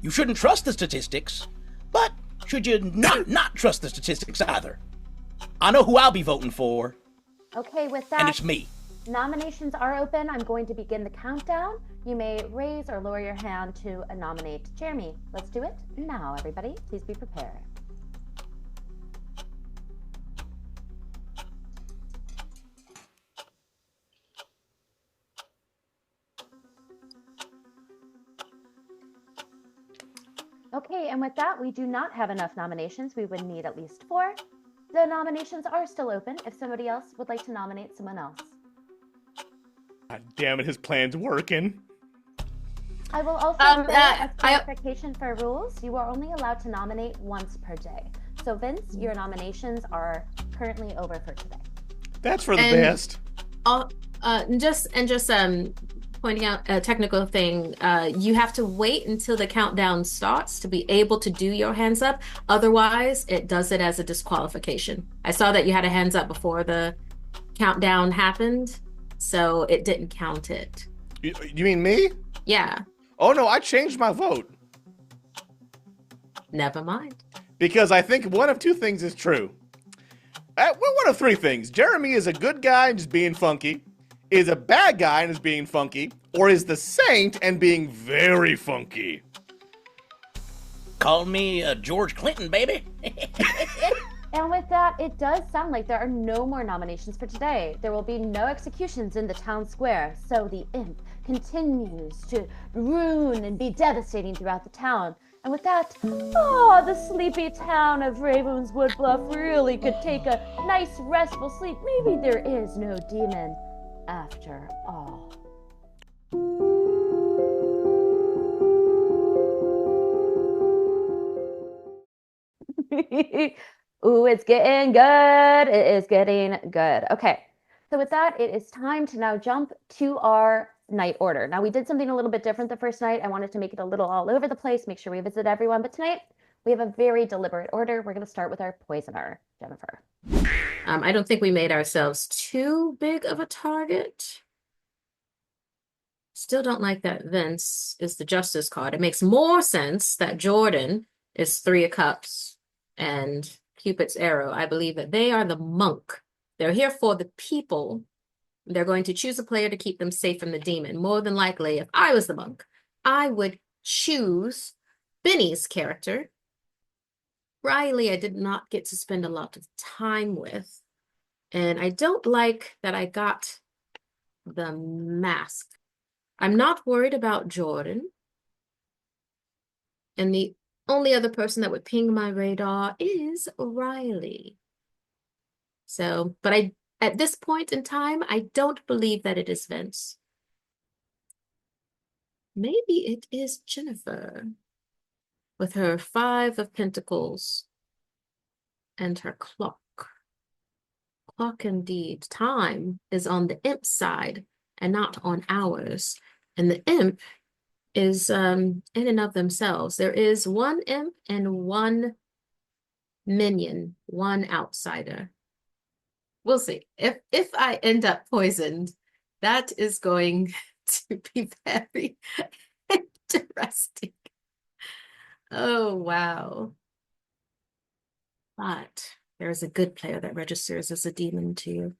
Speaker 9: You shouldn't trust the statistics, but should you not trust the statistics either? I know who I'll be voting for,
Speaker 1: Okay, with
Speaker 9: and
Speaker 1: that,
Speaker 9: it's me.
Speaker 1: nominations are open. I'm going to begin the countdown. You may raise or lower your hand to nominate Jeremy. Let's do it now, everybody. Please be prepared. Okay, and with that, we do not have enough nominations. We would need at least 4. The nominations are still open if somebody else would like to nominate someone else.
Speaker 6: God damn it, his plan's working.
Speaker 1: I will also say, as clarification for rules, you are only allowed to nominate once per day. So Vince, your nominations are currently over for today.
Speaker 6: That's for the
Speaker 4: And-
Speaker 6: best.
Speaker 4: Just pointing out a technical thing, you have to wait until the countdown starts to be able to do your hands up. Otherwise, it does it as a disqualification. I saw that you had a hands up before the countdown happened, so it didn't count it.
Speaker 6: You mean me?
Speaker 4: Yeah,
Speaker 6: Oh no, I changed my vote.
Speaker 4: never mind.
Speaker 6: Because I think one of 2 things is true. Well, one of 3 things. Jeremy is a good guy and just being funky, is a bad guy and is being funky, or is the saint and being very funky.
Speaker 9: Call me George Clinton, baby.
Speaker 1: And with that, it does sound like there are no more nominations for today. There will be no executions in the town square, so the imp continues to ruin and be devastating throughout the town. And with that, the sleepy town of Ravenswood Bluff really could take a nice restful sleep. Maybe there is no demon after all. Ooh, it's getting good. It is getting good. Okay, so with that, it is time to now jump to our night order. Now, we did something a little bit different the first night. I wanted to make it a little all over the place, make sure we visit everyone. But tonight, we have a very deliberate order. We're going to start with our poisoner, Jennifer.
Speaker 4: I don't think we made ourselves too big of a target. Still don't like that Vince is the justice card. It makes more sense that Jordan is 3 of Cups and Cupid's arrow. I believe that they are the monk. They're here for the people. They're going to choose a player to keep them safe from the demon. More than likely, if I was the monk, I would choose Benny's character. Riley, I did not get to spend a lot of time with. And I don't like that I got the mask. I'm not worried about Jordan. And the only other person that would ping my radar is Riley. So, but at this point in time, I don't believe that it is Vince. Maybe it is Jennifer with her 5 of Pentacles and her clock. Clock indeed. Time is on the imp side and not on ours. And the imp is in and of themselves. There is 1 imp and 1 minion, 1 outsider. We'll see. If I end up poisoned, that is going to be very interesting. Oh, wow. But there's a good player that registers as a demon too.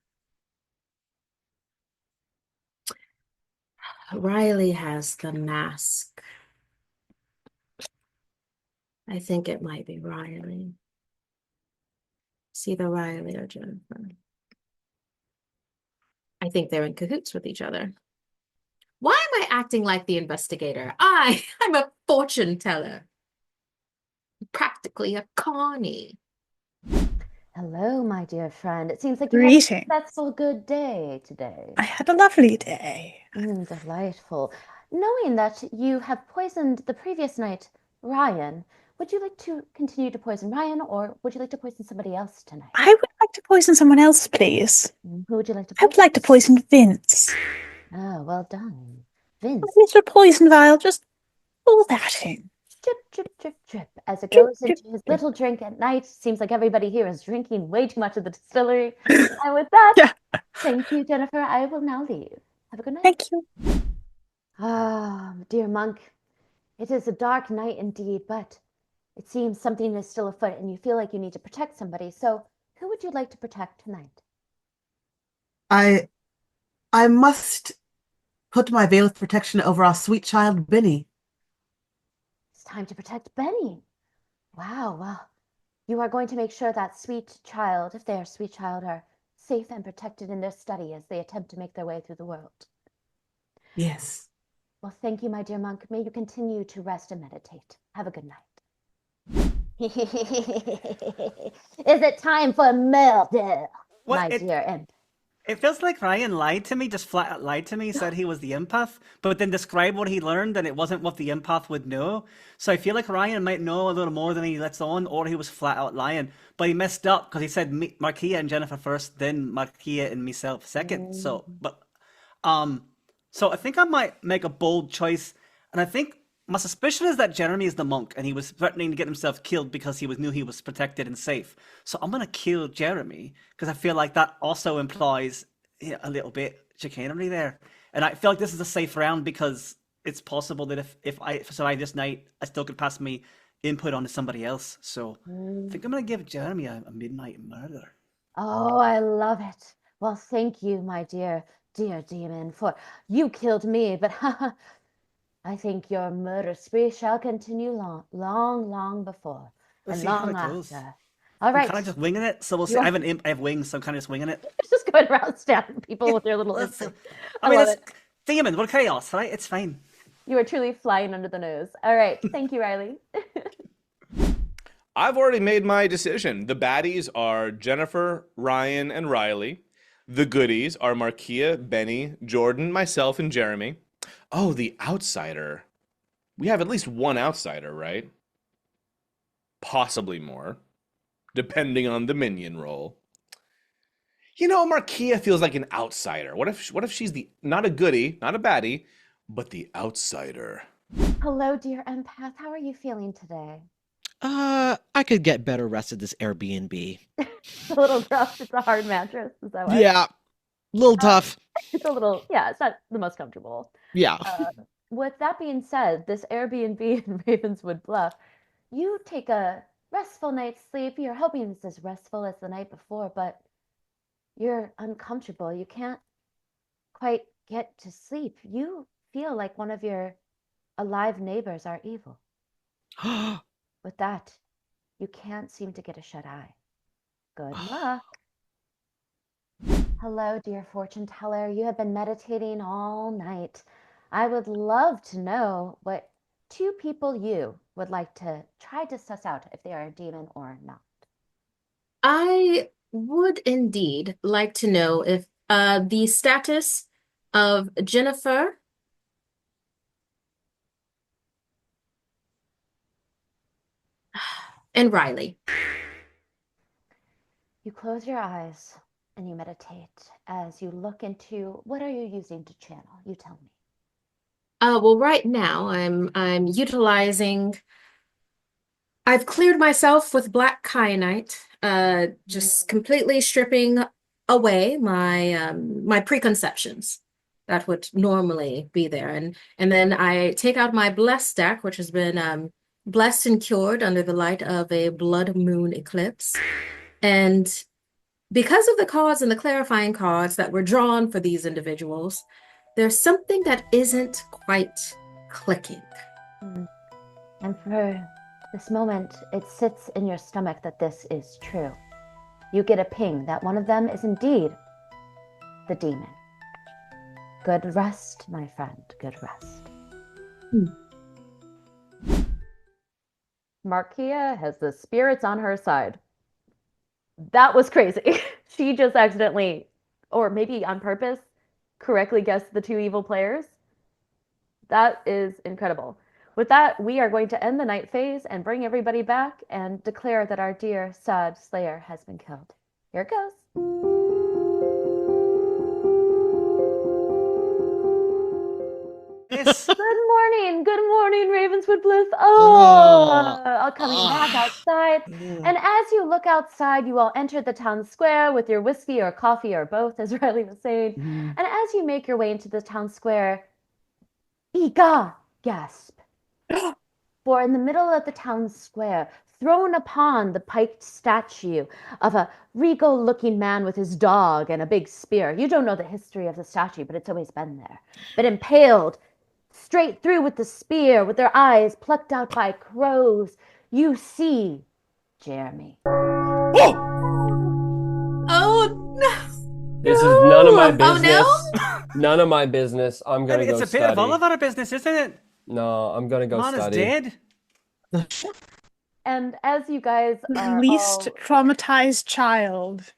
Speaker 4: Riley has the mask. I think it might be Riley. It's either Riley or Jennifer. I think they're in cahoots with each other. Why am I acting like the investigator? I'm a fortune teller. Practically a Connie.
Speaker 1: Hello, my dear friend. It seems like you had a
Speaker 2: Greetings.
Speaker 1: successful good day today.
Speaker 2: I had a lovely day.
Speaker 1: Delightful. Knowing that you have poisoned the previous night, Ryan, would you like to continue to poison Ryan, or would you like to poison somebody else tonight?
Speaker 2: I would like to poison someone else, please.
Speaker 1: Who would you like to
Speaker 2: I would
Speaker 1: poison?
Speaker 2: like to poison Vince.
Speaker 1: Oh, well done. Vince,
Speaker 2: A little poison vial, just pull that in.
Speaker 1: drip, drip, drip, drip, as it
Speaker 2: Drip,
Speaker 1: goes
Speaker 2: drip,
Speaker 1: into his
Speaker 2: drip.
Speaker 1: little drink at night. Seems like everybody here is drinking way too much of the distillery. And with that, thank you, Jennifer. I will now leave. Have a good night.
Speaker 2: Thank you.
Speaker 1: Dear monk, it is a dark night indeed, but it seems something is still afoot and you feel like you need to protect somebody. So who would you like to protect tonight?
Speaker 5: I must put my veil of protection over our sweet child, Benny.
Speaker 1: It's time to protect Benny. Wow, well, you are going to make sure that sweet child, if they are sweet child, are safe and protected in their study as they attempt to make their way through the world.
Speaker 5: Yes.
Speaker 1: Well, thank you, my dear monk. May you continue to rest and meditate. Have a good night. Is it time for murder, my dear imp?
Speaker 3: It feels like Ryan lied to me, just flat out lied to me, said he was the empath, but then described what he learned and it wasn't what the empath would know. So I feel like Ryan might know a little more than he lets on, or he was flat out lying. But he messed up because he said Markeia and Jennifer first, then Markeia and myself second. So I think I might make a bold choice, and I think my suspicion is that Jeremy is the monk, and he was threatening to get himself killed because he knew he was protected and safe. So I'm gonna kill Jeremy because I feel like that also implies a little bit chicanery there, and I feel like this is a safe round because it's possible that if I survive this night, I still could pass me input onto somebody else. So I think I'm gonna give Jeremy a midnight murder.
Speaker 1: Oh, I love it. Well, thank you, my dear demon, for you killed me, but I think your murder spree shall continue long before
Speaker 3: Let's
Speaker 1: and
Speaker 3: see how
Speaker 1: long
Speaker 3: it goes.
Speaker 1: after. All right.
Speaker 3: I'm kind of just winging it, so we'll see. I have an imp, I have wings, so I'm kind of just winging it.
Speaker 1: Just going around stabbing people with their little
Speaker 3: Let's see.
Speaker 1: imps.
Speaker 3: I mean,
Speaker 1: love it.
Speaker 3: Damon, we're chaos, right? It's fine.
Speaker 1: You are truly flying under the nose. All right. Thank you, Riley.
Speaker 6: I've already made my decision. The baddies are Jennifer, Ryan, and Riley. The goodies are Markeia, Benny, Jordan, myself, and Jeremy. Oh, the outsider. We have at least one outsider, right? Possibly more, depending on the minion roll. You know, Markeia feels like an outsider. What if she's not a goodie, not a baddie, but the outsider?
Speaker 1: Hello, dear empath. How are you feeling today?
Speaker 7: I could get better rest at this Airbnb.
Speaker 1: It's a little rough. It's a hard mattress. Is that what?
Speaker 7: Yeah, a little tough.
Speaker 1: It's a little, yeah, it's not the most comfortable.
Speaker 7: Yeah.
Speaker 1: With that being said, this Airbnb in Ravenswood Bluff, you take a restful night's sleep. You're hoping it's as restful as the night before, but you're uncomfortable. You can't quite get to sleep. You feel like one of your alive neighbors are evil. With that, you can't seem to get a shut eye. Good luck. Hello, dear fortune teller. You have been meditating all night. I would love to know what two people you would like to try to suss out if they are a demon or not.
Speaker 4: I would indeed like to know if the status of Jennifer and Riley.
Speaker 1: You close your eyes and you meditate as you look into what are you using to channel? You tell me.
Speaker 4: Well, right now I'm utilizing. I've cleared myself with black kyanite, just completely stripping away my my preconceptions that would normally be there, and then I take out my blessed deck, which has been blessed and cured under the light of a blood moon eclipse, and because of the cards and the clarifying cards that were drawn for these individuals, there's something that isn't quite clicking.
Speaker 1: And for this moment, it sits in your stomach that this is true. You get a ping that one of them is indeed the demon. Good rest, my friend. Good rest. Markeia has the spirits on her side. That was crazy. She just accidentally, or maybe on purpose, correctly guessed the two evil players. That is incredible. With that, we are going to end the night phase and bring everybody back and declare that our dear sad slayer has been killed. Here it goes.
Speaker 3: Yes.
Speaker 1: Good morning, Ravenswood Bliss. Oh, coming back outside. And as you look outside, you all enter the town square with your whiskey or coffee or both, as Riley was saying. And as you make your way into the town square, Ega! Gasp. For in the middle of the town square, thrown upon the piked statue of a regal-looking man with his dog and a big spear. You don't know the history of the statue, but it's always been there. But impaled straight through with the spear, with their eyes plucked out by crows, you see Jeremy.
Speaker 6: Whoa!
Speaker 4: Oh no!
Speaker 8: This is none of my
Speaker 4: Oh,
Speaker 8: business.
Speaker 4: no?
Speaker 8: None of my business. I'm gonna
Speaker 3: It's
Speaker 8: go
Speaker 3: a bit of
Speaker 8: study.
Speaker 3: all of our business, isn't it?
Speaker 8: No, I'm gonna go
Speaker 3: Man is
Speaker 8: study.
Speaker 3: dead.
Speaker 1: And as you guys are
Speaker 2: Least
Speaker 1: all,
Speaker 2: traumatized child.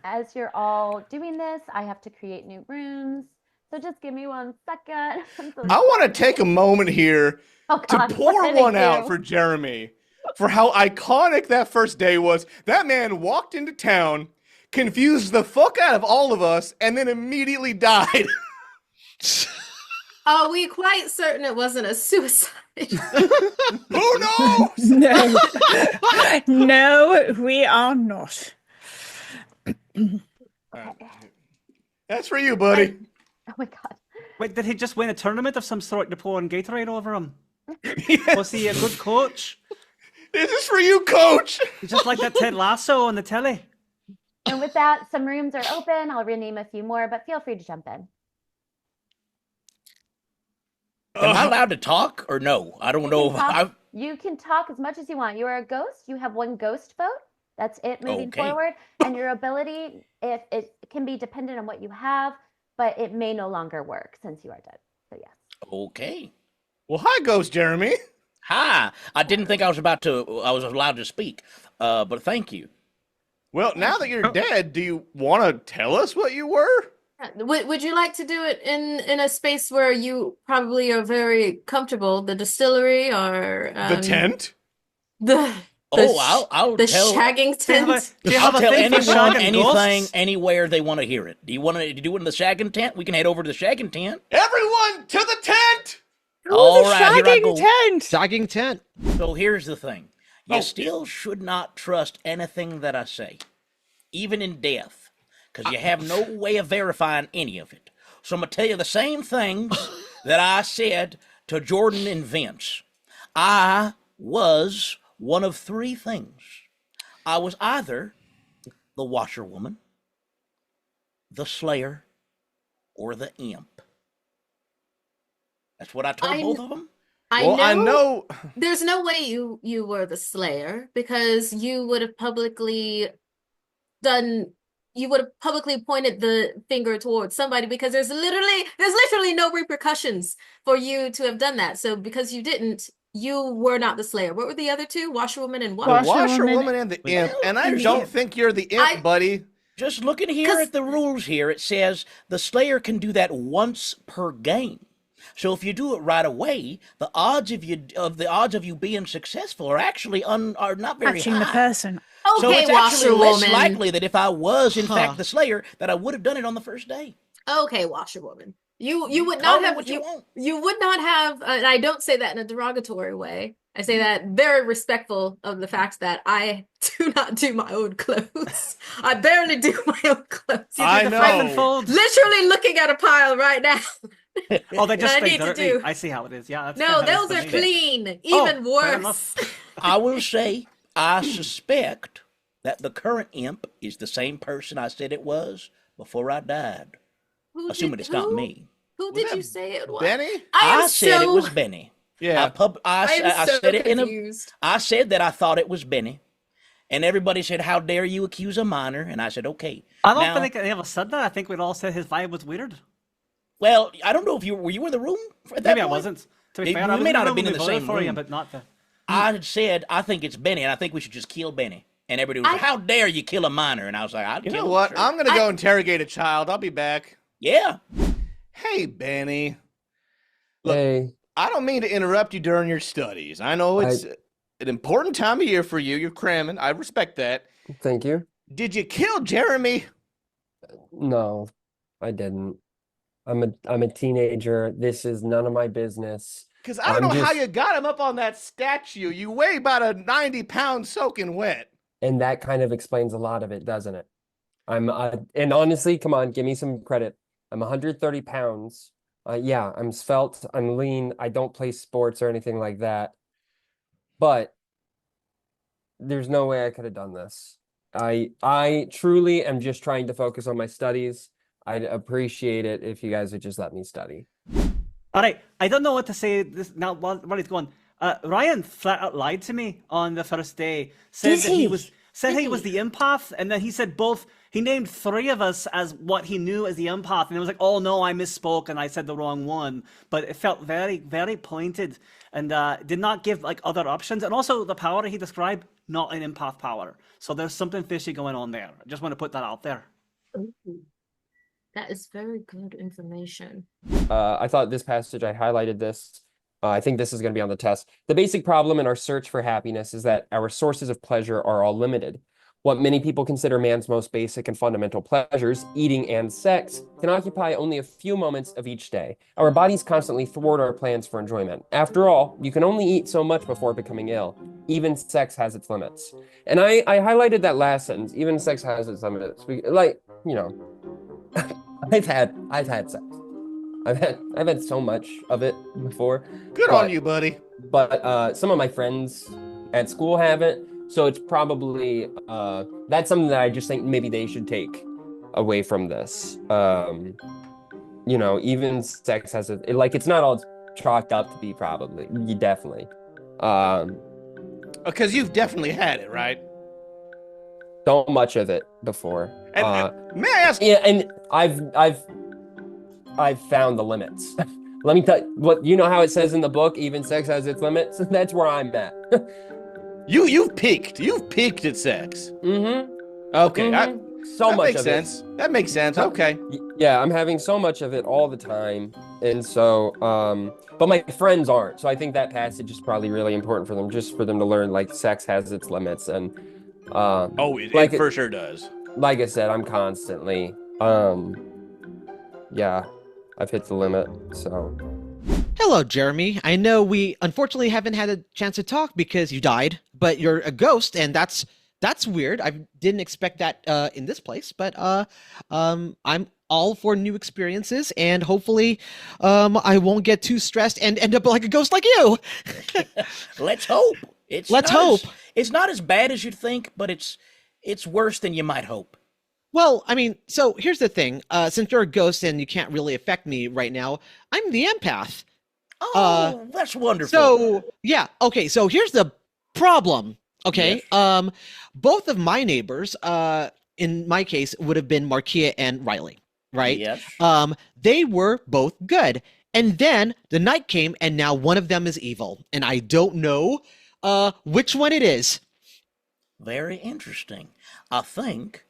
Speaker 1: as you're all doing this, I have to create new rooms. So just give me 1 second.
Speaker 6: I want to take a moment here
Speaker 1: Oh,
Speaker 6: to
Speaker 1: God,
Speaker 6: pour
Speaker 1: what did
Speaker 6: one
Speaker 1: I
Speaker 6: out
Speaker 1: do?
Speaker 6: for Jeremy for how iconic that first day was. That man walked into town, confused the fuck out of all of us, and then immediately died.
Speaker 4: Are we quite certain it wasn't a suicide?
Speaker 6: Who knows?
Speaker 2: No. No, we are not.
Speaker 6: That's for you, buddy.
Speaker 1: Oh my God.
Speaker 3: Wait, did he just win a tournament of some sort to pour on Gatorade over him? Was he a good coach?
Speaker 6: This is for you, coach.
Speaker 3: He's just like that Ted Lasso on the telly.
Speaker 1: And with that, some rooms are open. I'll rename a few more, but feel free to jump in.
Speaker 9: Am I allowed to talk or no? I don't know.
Speaker 1: You can talk as much as you want. You are a ghost. You have 1 ghost vote. That's it moving
Speaker 9: Okay.
Speaker 1: forward. And your ability, if it can be dependent on what you have. but it may no longer work since you are dead. So yes.
Speaker 9: Okay.
Speaker 6: Well, hi, Ghost Jeremy.
Speaker 9: Hi. I didn't think I was allowed to speak. But thank you.
Speaker 6: Well, now that you're dead, do you want to tell us what you were?
Speaker 4: Would you like to do it in a space where you probably are very comfortable? The distillery or
Speaker 6: The tent?
Speaker 9: I'll
Speaker 4: the
Speaker 9: tell.
Speaker 4: shagging tent.
Speaker 3: I'll
Speaker 9: tell anyone anything,
Speaker 3: ghosts?
Speaker 9: anywhere they want to hear it. Do you want to do it in the shagging tent? We can head over to the shagging tent.
Speaker 6: Everyone to the tent!
Speaker 9: All right, here I
Speaker 2: shagging
Speaker 9: go.
Speaker 2: tent.
Speaker 7: Sagging tent.
Speaker 9: So here's the thing. You
Speaker 6: Oh.
Speaker 9: still should not trust anything that I say, even in death, because you have no way of verifying any of it. So I'm going to tell you the same things that I said to Jordan and Vince. I was one of three things. I was either the washerwoman, the slayer, or the imp. That's what I told both of them.
Speaker 6: I know.
Speaker 4: There's no way you were the Slayer because you would have publicly pointed the finger towards somebody because there's literally no repercussions for you to have done that. So because you didn't, you were not the Slayer. What were the other two? Washerwoman and what?
Speaker 6: The washerwoman and the imp. And I don't think you're the imp, buddy.
Speaker 9: Just looking here at the rules here, it says the Slayer can do that once per game. So if you do it right away, the odds of you being successful are actually are not very
Speaker 2: Catching
Speaker 9: high.
Speaker 2: the person.
Speaker 9: So
Speaker 4: Okay,
Speaker 9: it's actually less
Speaker 4: washerwoman.
Speaker 9: likely that if I was in fact the Slayer, that I would have done it on the first day.
Speaker 4: Okay, washerwoman. You would
Speaker 9: Call
Speaker 4: not
Speaker 9: it
Speaker 4: have
Speaker 9: what you want.
Speaker 4: you would not have and I don't say that in a derogatory way. I say that very respectful of the fact that I do not do my own clothes. I barely do my own clothes.
Speaker 6: I
Speaker 3: The
Speaker 6: know.
Speaker 3: flip and folds.
Speaker 4: Literally looking at a pile right now.
Speaker 3: Oh, they just
Speaker 4: I
Speaker 3: straight
Speaker 4: need to
Speaker 3: dirty.
Speaker 4: do.
Speaker 3: I see how it is. Yeah. That's
Speaker 4: No,
Speaker 3: kinda how it
Speaker 4: those
Speaker 3: is
Speaker 4: are
Speaker 3: for me.
Speaker 4: clean. Even
Speaker 3: fair
Speaker 4: worse.
Speaker 9: I will say, I suspect that the current imp is the same person I said it was before I died. Assuming it's not me.
Speaker 4: Who
Speaker 6: Was
Speaker 4: did
Speaker 6: that
Speaker 4: you say it was?
Speaker 6: Benny?
Speaker 4: I am
Speaker 9: said it
Speaker 4: so
Speaker 9: was Benny.
Speaker 6: Yeah.
Speaker 9: I
Speaker 4: I'm so
Speaker 9: said it
Speaker 4: confused.
Speaker 9: I said that I thought it was Benny. And everybody said, "How dare you accuse a minor?" And I said, "Okay."
Speaker 3: I don't
Speaker 9: Now-
Speaker 3: think any of us said that. I think we'd all said his vibe was weird.
Speaker 9: Well, I don't know if were you in the room at that
Speaker 3: Maybe I
Speaker 9: point?
Speaker 3: wasn't. To be
Speaker 9: You
Speaker 3: fair, I
Speaker 9: may
Speaker 3: was
Speaker 9: not have
Speaker 3: room
Speaker 9: been
Speaker 3: when
Speaker 9: in
Speaker 3: we
Speaker 9: the
Speaker 3: voted
Speaker 9: same
Speaker 3: for you,
Speaker 9: room.
Speaker 3: but not the.
Speaker 9: I had said, "I think it's Benny, and I think we should just kill Benny." And everybody was like, "How dare you kill a minor?" And I was like, "I'd
Speaker 6: You
Speaker 9: kill
Speaker 6: know
Speaker 9: him,
Speaker 6: what?
Speaker 9: sure."
Speaker 6: I'm going to go interrogate a child. I'll be back.
Speaker 9: Yeah.
Speaker 6: Hey, Benny. Look,
Speaker 8: Hey,
Speaker 6: I don't mean to interrupt you during your studies. I know it's an important time of year for you. You're cramming. I respect that.
Speaker 8: thank you.
Speaker 6: Did you kill Jeremy?
Speaker 8: No, I didn't. I'm a teenager. This is none of my business.
Speaker 6: Because I don't know
Speaker 8: I'm
Speaker 6: how
Speaker 8: just-
Speaker 6: you got him up on that statue. You weigh about a 90 pounds soaking wet.
Speaker 8: And that kind of explains a lot of it, doesn't it? And honestly, come on, give me some credit. I'm 130 pounds. Yeah, I'm svelte, I'm lean, I don't play sports or anything like that. But there's no way I could have done this. I truly am just trying to focus on my studies. I'd appreciate it if you guys would just let me study.
Speaker 3: All right, I don't know what to say this now while he's going. Ryan flat out lied to me on the first day. Said
Speaker 1: Did
Speaker 3: that he
Speaker 1: he?
Speaker 3: was he was the empath, and then he said he named three of us as what he knew as the empath, and it was like, oh no, I misspoke and I said the wrong one. But it felt very, very pointed, and did not give like other options. And also the power he described, not an empath power. So there's something fishy going on there. I just want to put that out there.
Speaker 4: Ooh, that is very good information.
Speaker 8: I thought this passage, I highlighted this. I think this is going to be on the test. The basic problem in our search for happiness is that our sources of pleasure are all limited. What many people consider man's most basic and fundamental pleasures, eating and sex, can occupy only a few moments of each day. Our bodies constantly thwart our plans for enjoyment. After all, you can only eat so much before becoming ill. Even sex has its limits. And I highlighted that last sentence. Even sex has its limits. Like, you know, I've had sex. I've had so much of it before.
Speaker 6: Good on you, buddy.
Speaker 8: But some of my friends at school haven't. So it's probably that's something that I just think maybe they should take away from this. You know, even sex has it's not all chalked up to be probably. You definitely.
Speaker 6: Because you've definitely had it, right?
Speaker 8: So much of it before.
Speaker 6: And may I ask?
Speaker 8: Yeah, and I've I've found the limits. Let me tell you, what you know how it says in the book, even sex has its limits. That's where I'm at.
Speaker 6: You've peaked. You've peaked at sex.
Speaker 8: Mm-hmm.
Speaker 6: Okay,
Speaker 8: So
Speaker 6: that
Speaker 8: much
Speaker 6: makes
Speaker 8: of
Speaker 6: sense.
Speaker 8: it.
Speaker 6: That makes sense. Okay.
Speaker 8: Yeah, I'm having so much of it all the time, and so but my friends aren't. So I think that passage is probably really important for them, just for them to learn like sex has its limits, and
Speaker 6: It for sure does.
Speaker 8: like I said, I'm constantly yeah, I've hit the limit. So
Speaker 7: Hello, Jeremy. I know we unfortunately haven't had a chance to talk because you died, but you're a ghost, and that's weird. I didn't expect that in this place, but I'm all for new experiences, and hopefully I won't get too stressed and end up like a ghost like you.
Speaker 9: Let's hope.
Speaker 7: Let's hope.
Speaker 9: It's not as bad as you'd think, but it's worse than you might hope.
Speaker 7: Well, I mean, so here's the thing. Since you're a ghost and you can't really affect me right now, I'm the empath.
Speaker 9: Oh, that's wonderful.
Speaker 7: So, yeah. Okay, so here's the problem. Okay.
Speaker 9: Yes.
Speaker 7: Both of my neighbors, in my case, would have been Markeia and Riley, right?
Speaker 9: Yes.
Speaker 7: They were both good. And then the night came, and now one of them is evil. And I don't know which one it is.
Speaker 9: Very interesting. I think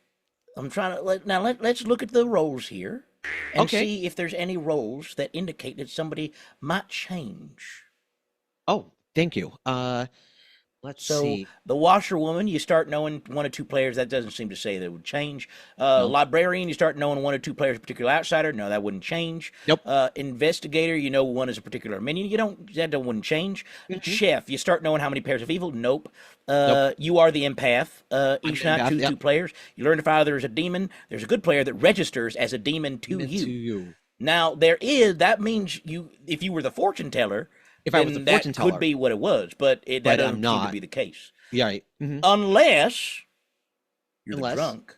Speaker 9: I'm trying to let's look at the roles here and see if there's any roles that indicate that somebody might change.
Speaker 7: Oh, thank you. Let's see.
Speaker 9: The washerwoman, you start knowing one or two players. That doesn't seem to say that would change. Librarian, you start knowing one or two players, a particular outsider. No, that wouldn't change.
Speaker 7: Nope.
Speaker 9: Investigator, you know one is a particular minion. That wouldn't change. Chef, you start knowing how many pairs of evil. Nope. You are the empath. Each night, two players. You learn to find there's a demon. There's a good player that registers as a demon to you. Now that means if you were the fortune teller.
Speaker 7: If I was a fortune teller,
Speaker 9: could be what it was, but that doesn't seem to be the case.
Speaker 7: Yeah, right. Mm-hmm.
Speaker 9: Unless you're the drunk,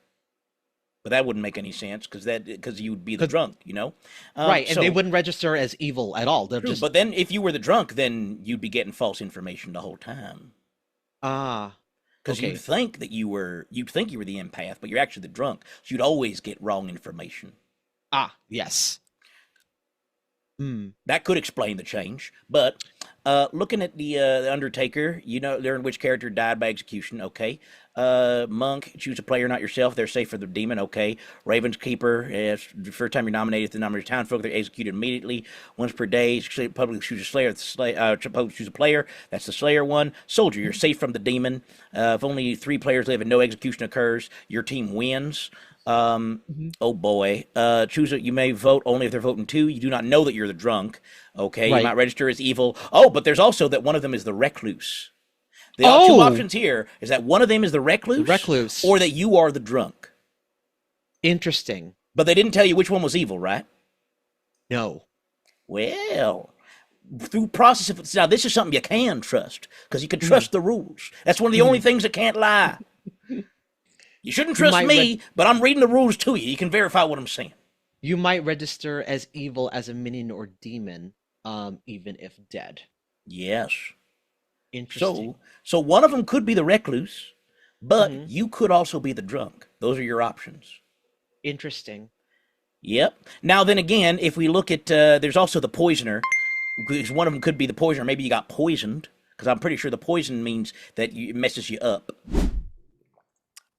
Speaker 9: but that wouldn't make any sense because you would be the drunk, you know.
Speaker 7: Right, and they wouldn't register as evil at all. They're just.
Speaker 9: But then, if you were the drunk, then you'd be getting false information the whole time. Because you'd think you were the empath, but you're actually the drunk, so you'd always get wrong information.
Speaker 7: Yes.
Speaker 9: That could explain the change, but looking at the Undertaker, you know, learn which character died by execution. Okay. Monk, choose a player, not yourself. They're safe for the demon. Okay. Raven's Keeper, the first time you're nominated, the nominated townfolk, they're executed immediately, once per day. Publicly choose a slayer. Publicly choose a player. That's the Slayer one. Soldier, you're safe from the demon. If only 3 players live and no execution occurs, your team wins. Oh boy. You may vote only if they're voting 2. You do not know that you're the drunk. Okay. Right. You might register as evil. Oh, but there's also that one of them is the recluse. The 2 options here is that one of them is the recluse. Or that you are the drunk.
Speaker 7: Interesting.
Speaker 9: But they didn't tell you which one was evil, right?
Speaker 7: No.
Speaker 9: Well, through process of now, this is something you can trust because you can trust the rules. That's one of the only things that can't lie. You shouldn't trust me, but I'm reading the rules to you. You can verify what I'm saying.
Speaker 7: You might register as evil as a minion or demon, even if dead.
Speaker 9: Yes.
Speaker 7: Interesting.
Speaker 9: So one of them could be the recluse, but you could also be the drunk. Those are your options.
Speaker 7: Interesting.
Speaker 9: Yep. Now then again, if we look at, there's also the poisoner, because one of them could be the poisoner. Maybe you got poisoned, because I'm pretty sure the poison means that it messes you up.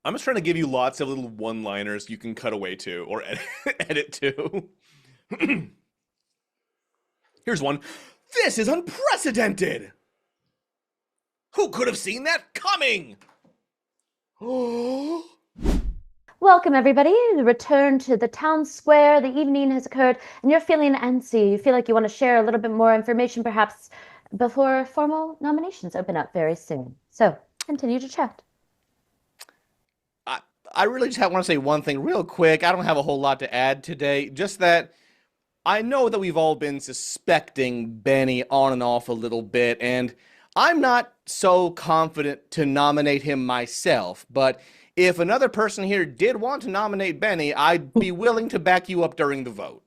Speaker 6: I'm just trying to give you lots of little one-liners you can cut away to or edit to. Here's one. This is unprecedented! Who could have seen that coming?
Speaker 1: Welcome, everybody. Return to the town square. The evening has occurred, and you're feeling antsy. You feel like you want to share a little bit more information, perhaps, before formal nominations open up very soon. So, continue to chat.
Speaker 6: I really just want to say one thing real quick. I don't have a whole lot to add today. Just that I know that we've all been suspecting Benny on and off a little bit, and I'm not so confident to nominate him myself. But if another person here did want to nominate Benny, I'd be willing to back you up during the vote.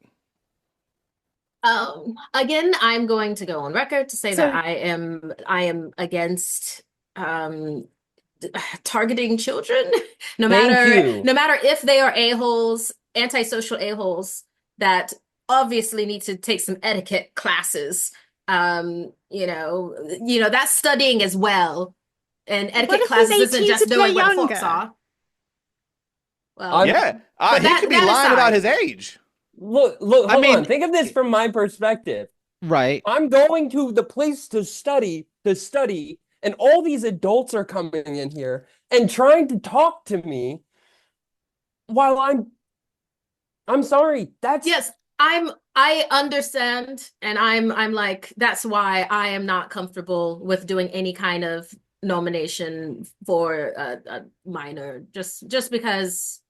Speaker 4: Again, I'm going to go on record to say that I am against targeting children, no matter if they are a-holes, antisocial a-holes that obviously need to take some etiquette classes. That's studying as well. And
Speaker 2: What
Speaker 4: etiquette
Speaker 2: if he's
Speaker 4: classes isn't
Speaker 2: 18
Speaker 4: just
Speaker 2: to
Speaker 4: knowing
Speaker 2: play
Speaker 4: where the forks
Speaker 2: younger?
Speaker 4: are. Well,
Speaker 6: Yeah,
Speaker 4: But
Speaker 6: he
Speaker 4: that-
Speaker 6: could be
Speaker 4: that
Speaker 6: lying about
Speaker 4: aside-
Speaker 6: his age.
Speaker 8: Look,
Speaker 7: I
Speaker 8: hold
Speaker 7: mean-
Speaker 8: on. Think of this from my perspective.
Speaker 7: Right.
Speaker 8: I'm going to the place to study, and all these adults are coming in here and trying to talk to me while I'm sorry. That's
Speaker 4: yes, I understand, and I'm like, that's why I am not comfortable with doing any kind of nomination for a minor, just because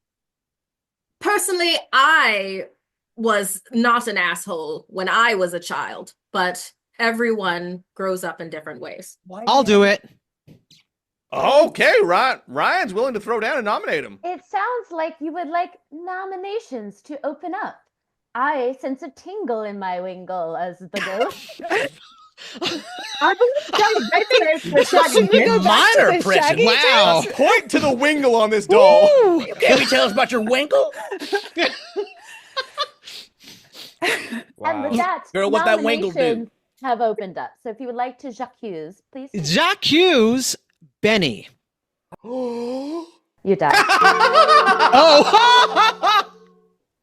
Speaker 4: personally I was not an asshole when I was a child, but everyone grows up in different ways.
Speaker 7: I'll do it.
Speaker 6: Okay, Ryan's willing to throw down and nominate him.
Speaker 1: It sounds like you would like nominations to open up. I sense a tingle in my wingle as the ghost.
Speaker 2: I believe
Speaker 9: Minor present.
Speaker 7: Wow.
Speaker 6: Point to the wingle on this doll.
Speaker 9: Can you tell us about your winkle?
Speaker 1: And with that,
Speaker 9: Girl, what that wingle do?
Speaker 1: nominations have opened up. So if you would like to j'accuse, please.
Speaker 7: J'accuse Benny.
Speaker 1: You die.
Speaker 7: Oh.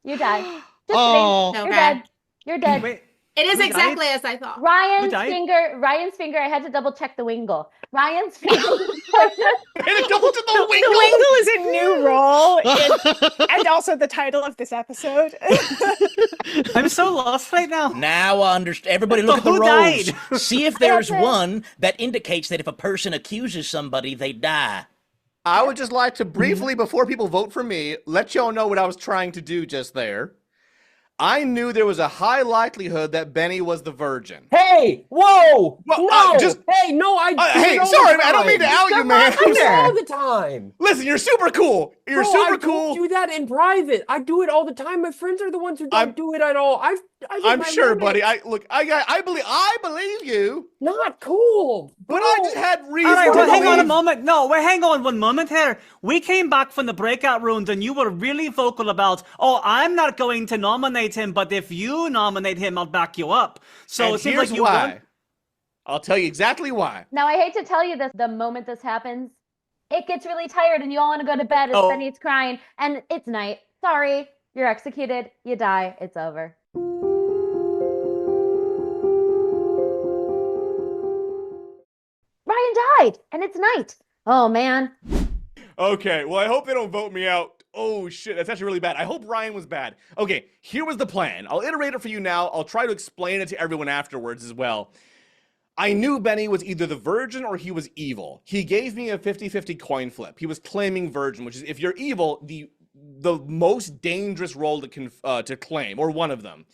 Speaker 1: You die. Just
Speaker 7: Oh.
Speaker 1: kidding.
Speaker 4: Okay.
Speaker 1: You're dead. You're dead.
Speaker 3: Wait,
Speaker 4: It is
Speaker 3: Who
Speaker 4: exactly as I thought.
Speaker 1: Ryan's
Speaker 3: died?
Speaker 1: finger, I had to double check the wingle. Ryan's finger.
Speaker 6: And double to the
Speaker 2: the
Speaker 6: wingle.
Speaker 2: Wingle is a new role and also the title of this episode.
Speaker 3: I'm so lost right now.
Speaker 9: Now I understand. Everybody
Speaker 3: So
Speaker 9: look at the
Speaker 3: who
Speaker 9: rolls.
Speaker 3: died?
Speaker 9: See if there's
Speaker 1: Okay.
Speaker 9: one that indicates that if a person accuses somebody, they die.
Speaker 6: I would just like to briefly, before people vote for me, let y'all know what I was trying to do just there. I knew there was a high likelihood that Benny was the virgin.
Speaker 8: Hey, whoa,
Speaker 6: Well,
Speaker 8: no,
Speaker 6: just-
Speaker 8: hey, no, I. do
Speaker 6: hey,
Speaker 8: it all
Speaker 6: sorry,
Speaker 8: the
Speaker 6: man, I don't mean to
Speaker 8: time.
Speaker 6: out you, man.
Speaker 8: I do it all the time.
Speaker 6: Listen, you're super cool. You're
Speaker 8: Bro,
Speaker 6: super
Speaker 8: I
Speaker 6: cool.
Speaker 8: don't do that in private. I do it all the time. My friends are the ones who don't
Speaker 6: I'm-
Speaker 8: do it at all. I hit
Speaker 6: I'm
Speaker 8: my
Speaker 6: sure,
Speaker 8: limit.
Speaker 6: buddy. I believe you.
Speaker 8: Not cool.
Speaker 6: But I
Speaker 8: bro.
Speaker 6: just had reason
Speaker 3: All right,
Speaker 6: to
Speaker 3: well, hang on a
Speaker 6: believe-
Speaker 3: moment. No, wait, hang on one moment here. We came back from the breakout rooms and you were really vocal about, oh, I'm not going to nominate him, but if you nominate him, I'll back you up. So
Speaker 6: And
Speaker 3: it seems
Speaker 6: here's
Speaker 3: like you
Speaker 6: why.
Speaker 3: want...
Speaker 6: I'll tell you exactly why.
Speaker 1: Now, I hate to tell you this, the moment this happens, it gets really tired and you all want to go to bed as
Speaker 3: Oh.
Speaker 1: Benny's crying, and it's night. Sorry, you're executed. You die. It's over. Ryan died, and it's night. Oh, man.
Speaker 6: Okay, well, I hope they don't vote me out. Oh, shit, that's actually really bad. I hope Ryan was bad. Okay, here was the plan. I'll iterate it for you now. I'll try to explain it to everyone afterwards as well. I knew Benny was either the virgin or he was evil. He gave me a 50-50 coin flip. He was claiming virgin, which is, if you're evil, the most dangerous role to claim, or one of them.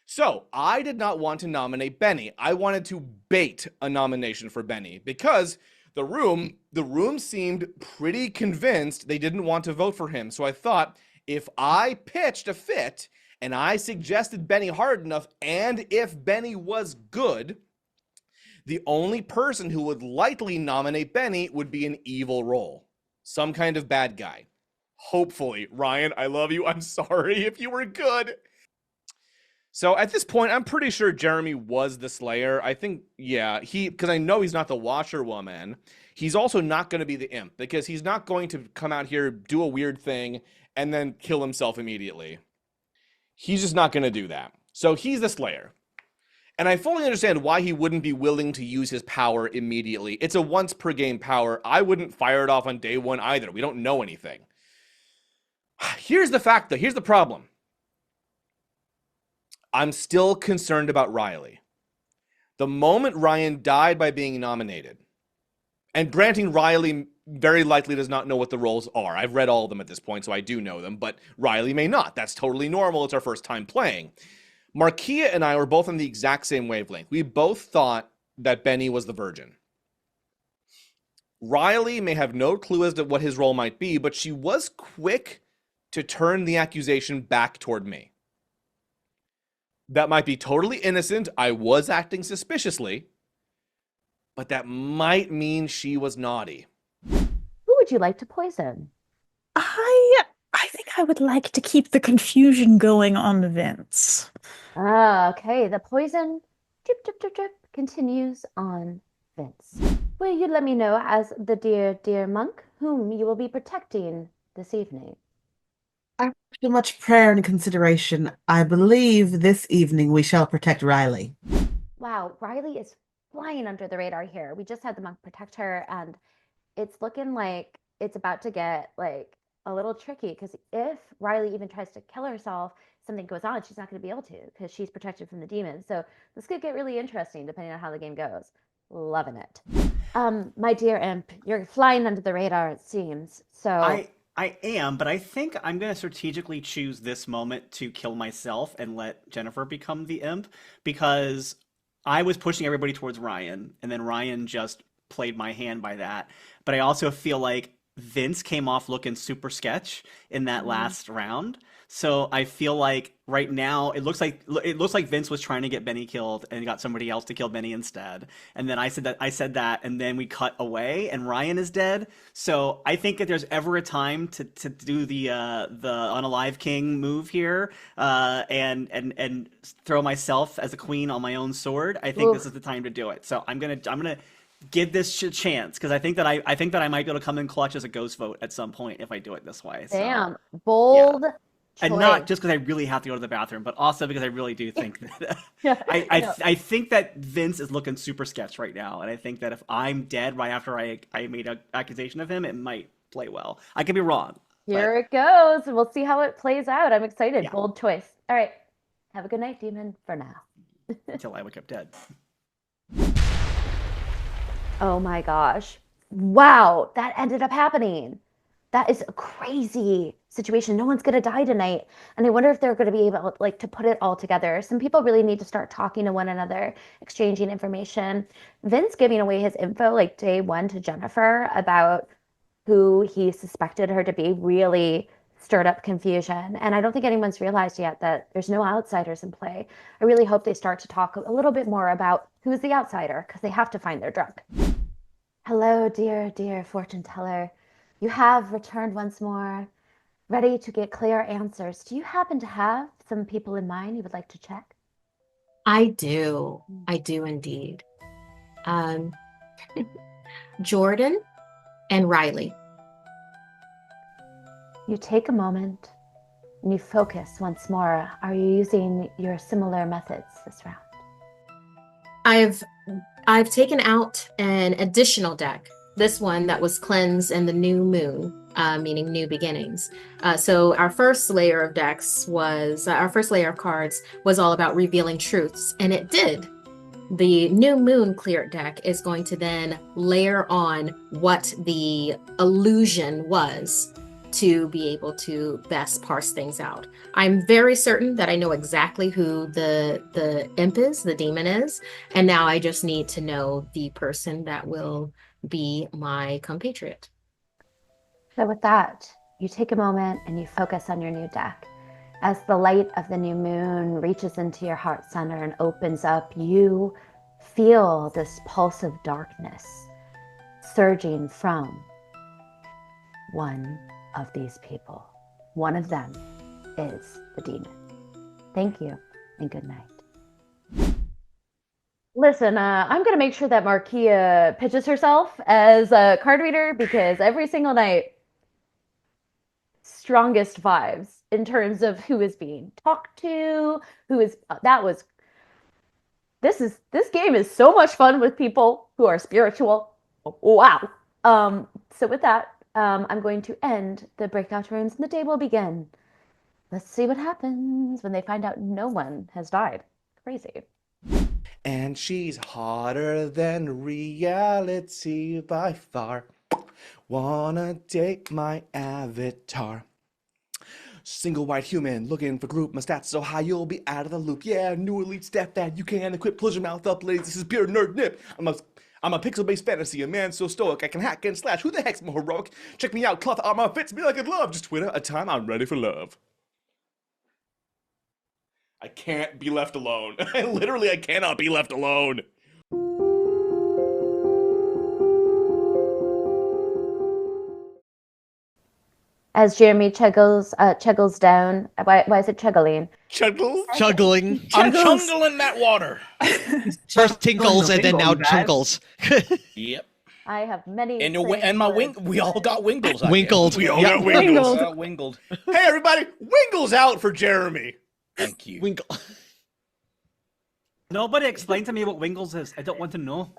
Speaker 6: So, I did not want to nominate Benny. I wanted to bait a nomination for Benny because the room seemed pretty convinced they didn't want to vote for him. So I thought, if I pitched a fit and I suggested Benny hard enough, and if Benny was good, the only person who would likely nominate Benny would be an evil role. Some kind of bad guy. Hopefully. Ryan, I love you. I'm sorry if you were good. So at this point, I'm pretty sure Jeremy was the Slayer. I think, yeah, because I know he's not the washerwoman. He's also not going to be the imp, because he's not going to come out here, do a weird thing, and then kill himself immediately. He's just not going to do that. So he's the Slayer. And I fully understand why he wouldn't be willing to use his power immediately. It's a once per game power. I wouldn't fire it off on day one either. We don't know anything. Here's the fact, though. Here's the problem. I'm still concerned about Riley. The moment Ryan died by being nominated, and granting Riley very likely does not know what the roles are. I've read all of them at this point, so I do know them, but Riley may not. That's totally normal. It's our first time playing. Markeia and I were both on the exact same wavelength. We both thought that Benny was the virgin. Riley may have no clue as to what his role might be, but she was quick to turn the accusation back toward me. That might be totally innocent. I was acting suspiciously, but that might mean she was naughty.
Speaker 1: Who would you like to poison?
Speaker 2: I think I would like to keep the confusion going on Vince.
Speaker 1: Ah, okay. The poison drip, drip, drip, drip continues on Vince. Will you let me know, as the dear monk, whom you will be protecting this evening?
Speaker 5: After much prayer and consideration, I believe this evening we shall protect Riley.
Speaker 1: Wow, Riley is flying under the radar here. We just had the monk protect her, and it's looking like it's about to get like a little tricky, because if Riley even tries to kill herself, something goes on, she's not going to be able to, because she's protected from the demons. So this could get really interesting depending on how the game goes. Loving it. My dear imp, you're flying under the radar, it seems. So
Speaker 3: I am, but I think I'm going to strategically choose this moment to kill myself and let Jennifer become the imp, because I was pushing everybody towards Ryan, and then Ryan just played my hand by that. But I also feel like Vince came off looking super sketch in that last round. So I feel like right now it looks like Vince was trying to get Benny killed and got somebody else to kill Benny instead. And then I said that, and then we cut away and Ryan is dead. So I think if there's ever a time to do the unalive king move here, and throw myself as a queen on my own sword, I think this is the time to do it. So I'm gonna give this a chance, because I think that I might be able to come in clutch as a ghost vote at some point if I do it this way. So,
Speaker 1: damn, bold choice.
Speaker 3: and not just because I really have to go to the bathroom, but also because I really do think that I think that Vince is looking super sketch right now, and I think that if I'm dead right after I made an accusation of him, it might play well. I could be wrong.
Speaker 1: Here it goes. We'll see how it plays out. I'm excited.
Speaker 3: Yeah.
Speaker 1: Bold choice. All right. Have a good night, demon, for now.
Speaker 3: Until I wake up dead.
Speaker 1: Oh my gosh. Wow, that ended up happening. That is a crazy situation. No one's going to die tonight. And I wonder if they're going to be able to put it all together. Some people really need to start talking to one another, exchanging information. Vince giving away his info like day one to Jennifer about who he suspected her to be really stirred up confusion. And I don't think anyone's realized yet that there's no outsiders in play. I really hope they start to talk a little bit more about who's the outsider, because they have to find their drunk. Hello, dear fortune teller. You have returned once more, ready to get clear answers. Do you happen to have some people in mind you would like to check?
Speaker 4: I do indeed. Jordan and Riley.
Speaker 1: You take a moment and you focus once more. Are you using your similar methods this round?
Speaker 4: I've taken out an additional deck. This one that was cleansed in the new moon, meaning new beginnings. So our first layer of cards was all about revealing truths, and it did. The new moon cleared deck is going to then layer on what the illusion was to be able to best parse things out. I'm very certain that I know exactly who the imp is, the demon is, and now I just need to know the person that will be my compatriot.
Speaker 1: So with that, you take a moment and you focus on your new deck. As the light of the new moon reaches into your heart center and opens up, you feel this pulse of darkness surging from one of these people. One of them is the demon. Thank you and good night. Listen, I'm going to make sure that Markeia pitches herself as a card reader, because every single night, strongest vibes in terms of who is being talked to, this game is so much fun with people who are spiritual. Wow. So with that, I'm going to end the breakout rooms and the day will begin. Let's see what happens when they find out no one has died. Crazy.
Speaker 6: And she's hotter than reality by far. Wanna date my avatar. Single white human looking for group. My stats so high you'll be out of the loop. Yeah, new elite stat that you can equip. Close your mouth up, ladies. This is pure nerd nip. I'm a pixel-based fantasy, a man so stoic I can hack and slash. Who the heck's more heroic? Check me out, cloth armor fits me like a glove. Just Twitter a time I'm ready for love. I can't be left alone. I cannot be left alone.
Speaker 1: as Jeremy chuggles down. Why is it chuggling?
Speaker 6: Chuggles?
Speaker 7: Chuggling.
Speaker 9: I'm chungling that water.
Speaker 7: First tinkles and then now chunkles.
Speaker 9: Yep.
Speaker 1: I have many.
Speaker 9: And my wing. We all got wingles. I
Speaker 7: Winkled.
Speaker 9: guess.
Speaker 6: We all
Speaker 7: Yep.
Speaker 6: got Wingles.
Speaker 9: Wingled.
Speaker 6: Hey, everybody, Wingles out for Jeremy.
Speaker 9: Thank you.
Speaker 7: Winkle.
Speaker 3: Nobody explain to me what Wingles is. I don't want to know.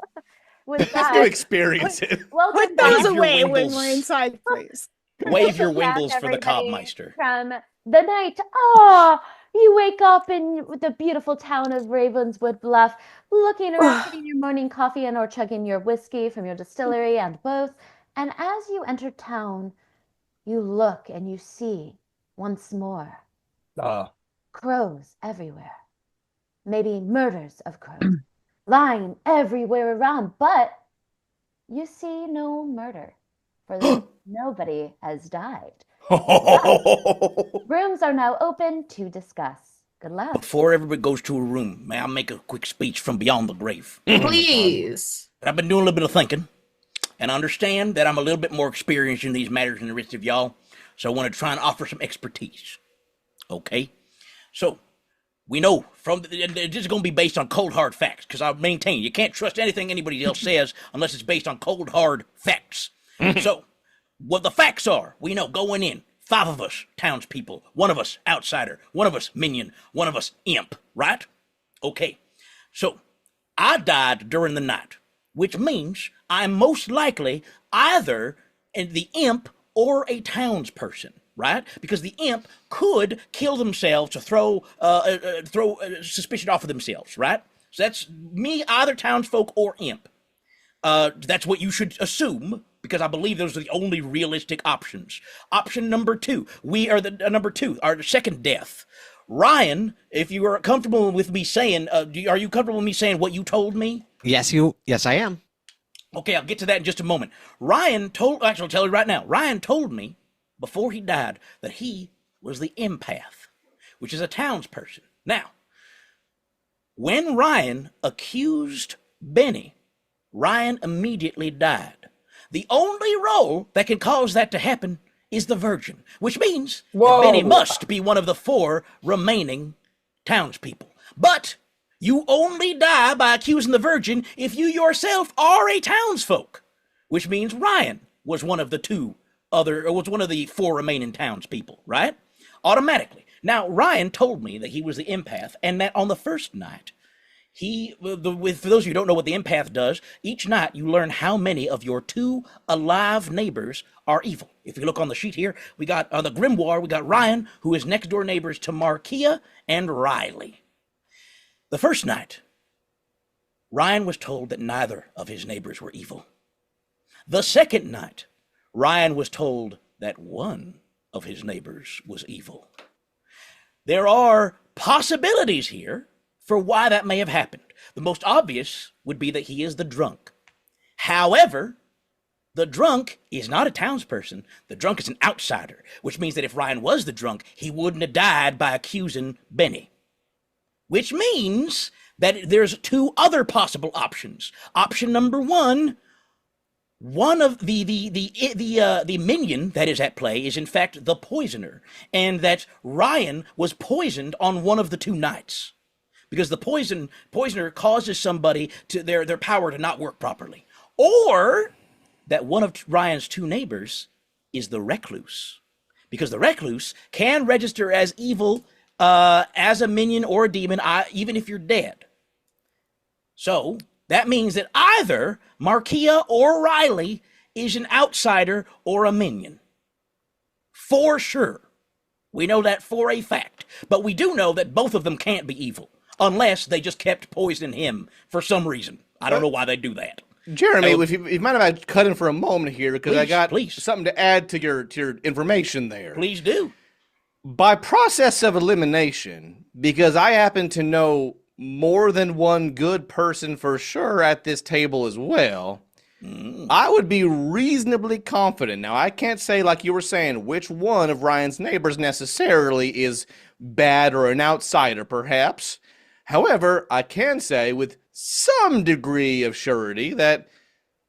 Speaker 1: With
Speaker 6: Let's go
Speaker 1: that,
Speaker 6: experience it.
Speaker 1: welcome
Speaker 2: Put those
Speaker 9: Wave your
Speaker 2: away when
Speaker 9: Wingles.
Speaker 2: we're inside, please.
Speaker 9: Wave your
Speaker 1: back,
Speaker 9: Wingles for the
Speaker 1: everybody,
Speaker 9: Cobbmeister.
Speaker 1: from the night. Oh, you wake up in the beautiful town of Ravenswood Bluff, looking around, getting your morning coffee and or chugging your whiskey from your distillery and both. And as you enter town, you look and you see once more crows everywhere. Maybe murders of crows lying everywhere around, but you see no murder, for nobody has died. Rooms are now open to discuss. Good luck.
Speaker 9: Before everybody goes to a room, may I make a quick speech from beyond the grave?
Speaker 4: Please.
Speaker 9: I've been doing a little bit of thinking, and I understand that I'm a little bit more experienced in these matters than the rest of y'all, so I want to try and offer some expertise. Okay? So, we know from this is going to be based on cold hard facts, because I maintain you can't trust anything anybody else says unless it's based on cold hard facts. So, what the facts are, we know going in, 5 of us townspeople, 1 of us outsider, 1 of us minion, 1 of us imp, right? Okay, so I died during the night, which means I'm most likely either the imp or a townsperson, right? Because the imp could kill themselves to throw suspicion off of themselves, right? So that's me, either townsfolk or imp. That's what you should assume, because I believe those are the only realistic options. Option number 2, our second death. Ryan, if you are comfortable with me saying, are you comfortable with me saying what you told me?
Speaker 7: Yes, I am.
Speaker 9: Okay, I'll get to that in just a moment. Actually, I'll tell you right now. Ryan told me before he died that he was the empath, which is a townsperson. Now, when Ryan accused Benny, Ryan immediately died. The only role that can cause that to happen is the virgin, which means that Benny must be one of the 4 remaining townspeople. But you only die by accusing the virgin if you yourself are a townsfolk, which means Ryan was one of the 4 remaining townspeople, right? Automatically. Now, Ryan told me that he was the empath, and that on the first night, for those of you who don't know what the empath does, each night you learn how many of your 2 alive neighbors are evil. If you look on the sheet here, we got the grimoire, we got Ryan, who is next door neighbors to Markeia and Riley. The first night, Ryan was told that neither of his neighbors were evil. The second night, Ryan was told that one of his neighbors was evil. There are possibilities here for why that may have happened. The most obvious would be that he is the drunk. However, the drunk is not a townsperson. The drunk is an outsider, which means that if Ryan was the drunk, he wouldn't have died by accusing Benny. Which means that there's 2 other possible options. Option number 1, one of the minion that is at play is in fact the poisoner, and that Ryan was poisoned on one of the 2 nights. Because the poisoner causes somebody to their power to not work properly. Or that one of Ryan's 2 neighbors is the recluse. Because the recluse can register as evil as a minion or a demon, even if you're dead. So that means that either Markeia or Riley is an outsider or a minion. For sure. We know that for a fact. But we do know that both of them can't be evil. Unless they just kept poisoning him for some reason. I don't know why they do that.
Speaker 6: Jeremy, if you mind if I cut in for a moment here, because I got
Speaker 9: please.
Speaker 6: something to add to your information there.
Speaker 9: Please do.
Speaker 6: By process of elimination, because I happen to know more than one good person for sure at this table as well, I would be reasonably confident. Now, I can't say, like you were saying, which one of Ryan's neighbors necessarily is bad or an outsider, perhaps. However, I can say with some degree of surety that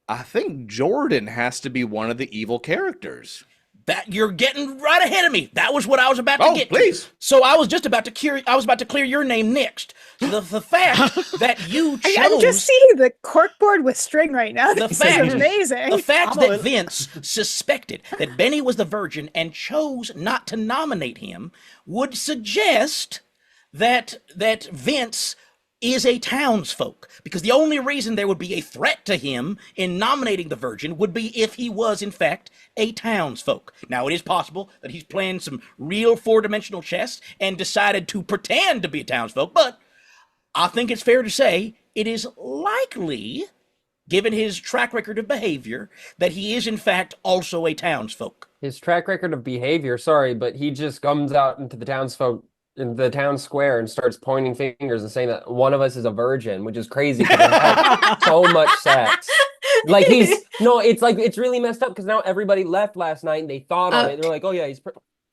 Speaker 6: I think Jordan has to be one of the evil characters.
Speaker 9: That you're getting right ahead of me. That was what I was about to get
Speaker 6: please.
Speaker 9: to. So I was just about to clear your name next. The fact that you chose
Speaker 2: I'm just seeing the corkboard with string right now.
Speaker 9: The
Speaker 2: This
Speaker 9: fact-
Speaker 2: is amazing.
Speaker 9: the fact that Vince suspected that Benny was the virgin and chose not to nominate him would suggest that Vince is a townsfolk, because the only reason there would be a threat to him in nominating the virgin would be if he was in fact a townsfolk. Now, it is possible that he's playing some real four-dimensional chess and decided to pretend to be a townsfolk, but I think it's fair to say it is likely, given his track record of behavior, that he is in fact also a townsfolk.
Speaker 8: His track record of behavior, sorry, but he just comes out into the townsfolk in the town square and starts pointing fingers and saying that one of us is a virgin, which is crazy because they had so much sex. Like it's really messed up because now everybody left last night and they thought of it. They're like, oh yeah, he's.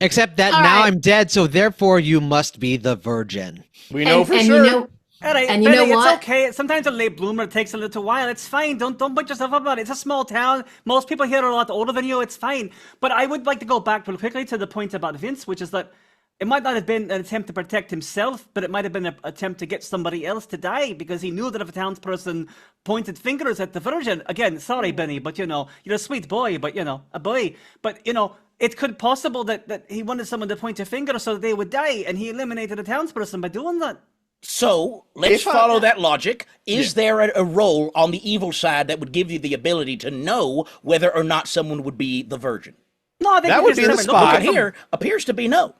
Speaker 7: Except that
Speaker 4: All
Speaker 7: now
Speaker 4: right.
Speaker 7: I'm dead, so therefore you must be the virgin.
Speaker 6: We know
Speaker 4: and,
Speaker 6: for
Speaker 4: and
Speaker 6: sure.
Speaker 4: You know,
Speaker 3: All right,
Speaker 4: And you
Speaker 3: Benny,
Speaker 4: know what?
Speaker 3: it's okay. Sometimes a late bloomer takes a little while. It's fine. Don't put yourself up about it. It's a small town. Most people here are a lot older than you. It's fine. But I would like to go back real quickly to the point about Vince, which is that it might not have been an attempt to protect himself, but it might have been an attempt to get somebody else to die, because he knew that if a townsperson pointed fingers at the virgin, again, sorry, Benny, but you're a sweet boy, but a boy. But it could possible that he wanted someone to point a finger so that they would die, and he eliminated a townsperson by doing that.
Speaker 9: So let's follow that logic. Is there a role on the evil side that would give you the ability to know whether or not someone would be the virgin?
Speaker 3: No, I think
Speaker 6: That
Speaker 3: you
Speaker 6: would
Speaker 3: just
Speaker 6: be the
Speaker 3: never know.
Speaker 6: spy.
Speaker 9: Look here appears to be no.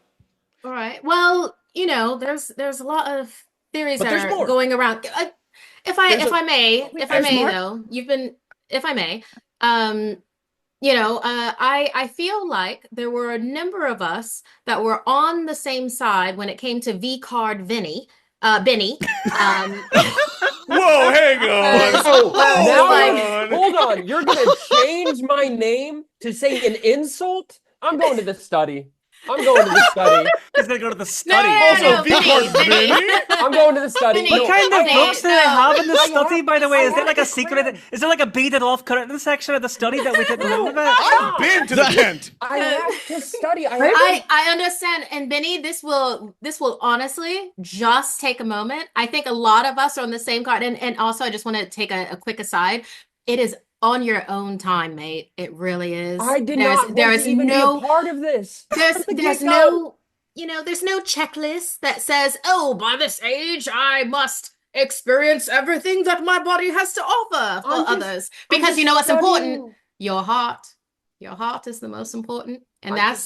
Speaker 4: all right. Well, there's a lot of theories
Speaker 9: But
Speaker 4: that
Speaker 9: there's
Speaker 4: are
Speaker 9: more.
Speaker 4: going around. If I may,
Speaker 2: There's more?
Speaker 4: though, if I may, I feel like there were a number of us that were on the same side when it came to V card Benny.
Speaker 6: Whoa, hang on.
Speaker 8: Oh, now
Speaker 6: Hold on.
Speaker 8: hold on. You're gonna change my name to say an insult? I'm going to the study. I'm going to the study.
Speaker 3: He's gonna go to the study.
Speaker 4: No,
Speaker 6: V card
Speaker 4: Benny.
Speaker 8: I'm going to the study.
Speaker 4: Benny.
Speaker 3: What
Speaker 8: No,
Speaker 3: kind of
Speaker 4: Benny,
Speaker 3: books do they have in the
Speaker 8: I
Speaker 3: study,
Speaker 8: have-
Speaker 3: by the way?
Speaker 8: I
Speaker 3: Is there
Speaker 8: have
Speaker 3: like a
Speaker 8: the
Speaker 3: secret?
Speaker 8: crayon.
Speaker 3: Is there like a beaded off curtain section of the study that we didn't know about?
Speaker 6: I've been to the tent.
Speaker 8: I have to study.
Speaker 4: I understand, and Benny, this will honestly just take a moment. I think a lot of us are on the same card, and also I just want to take a quick aside. It is on your own time, mate. It really is.
Speaker 8: I did not want to even be a part of this.
Speaker 4: There's
Speaker 8: From the
Speaker 4: there's
Speaker 8: get-go.
Speaker 4: no there's no checklist that says, oh, by this age I must experience everything that my body has to offer for
Speaker 8: I'm just-
Speaker 4: others.
Speaker 8: I'm
Speaker 4: Because
Speaker 8: just
Speaker 4: you know what's important?
Speaker 8: studying.
Speaker 4: Your heart. Your heart is the most important. And
Speaker 8: I'm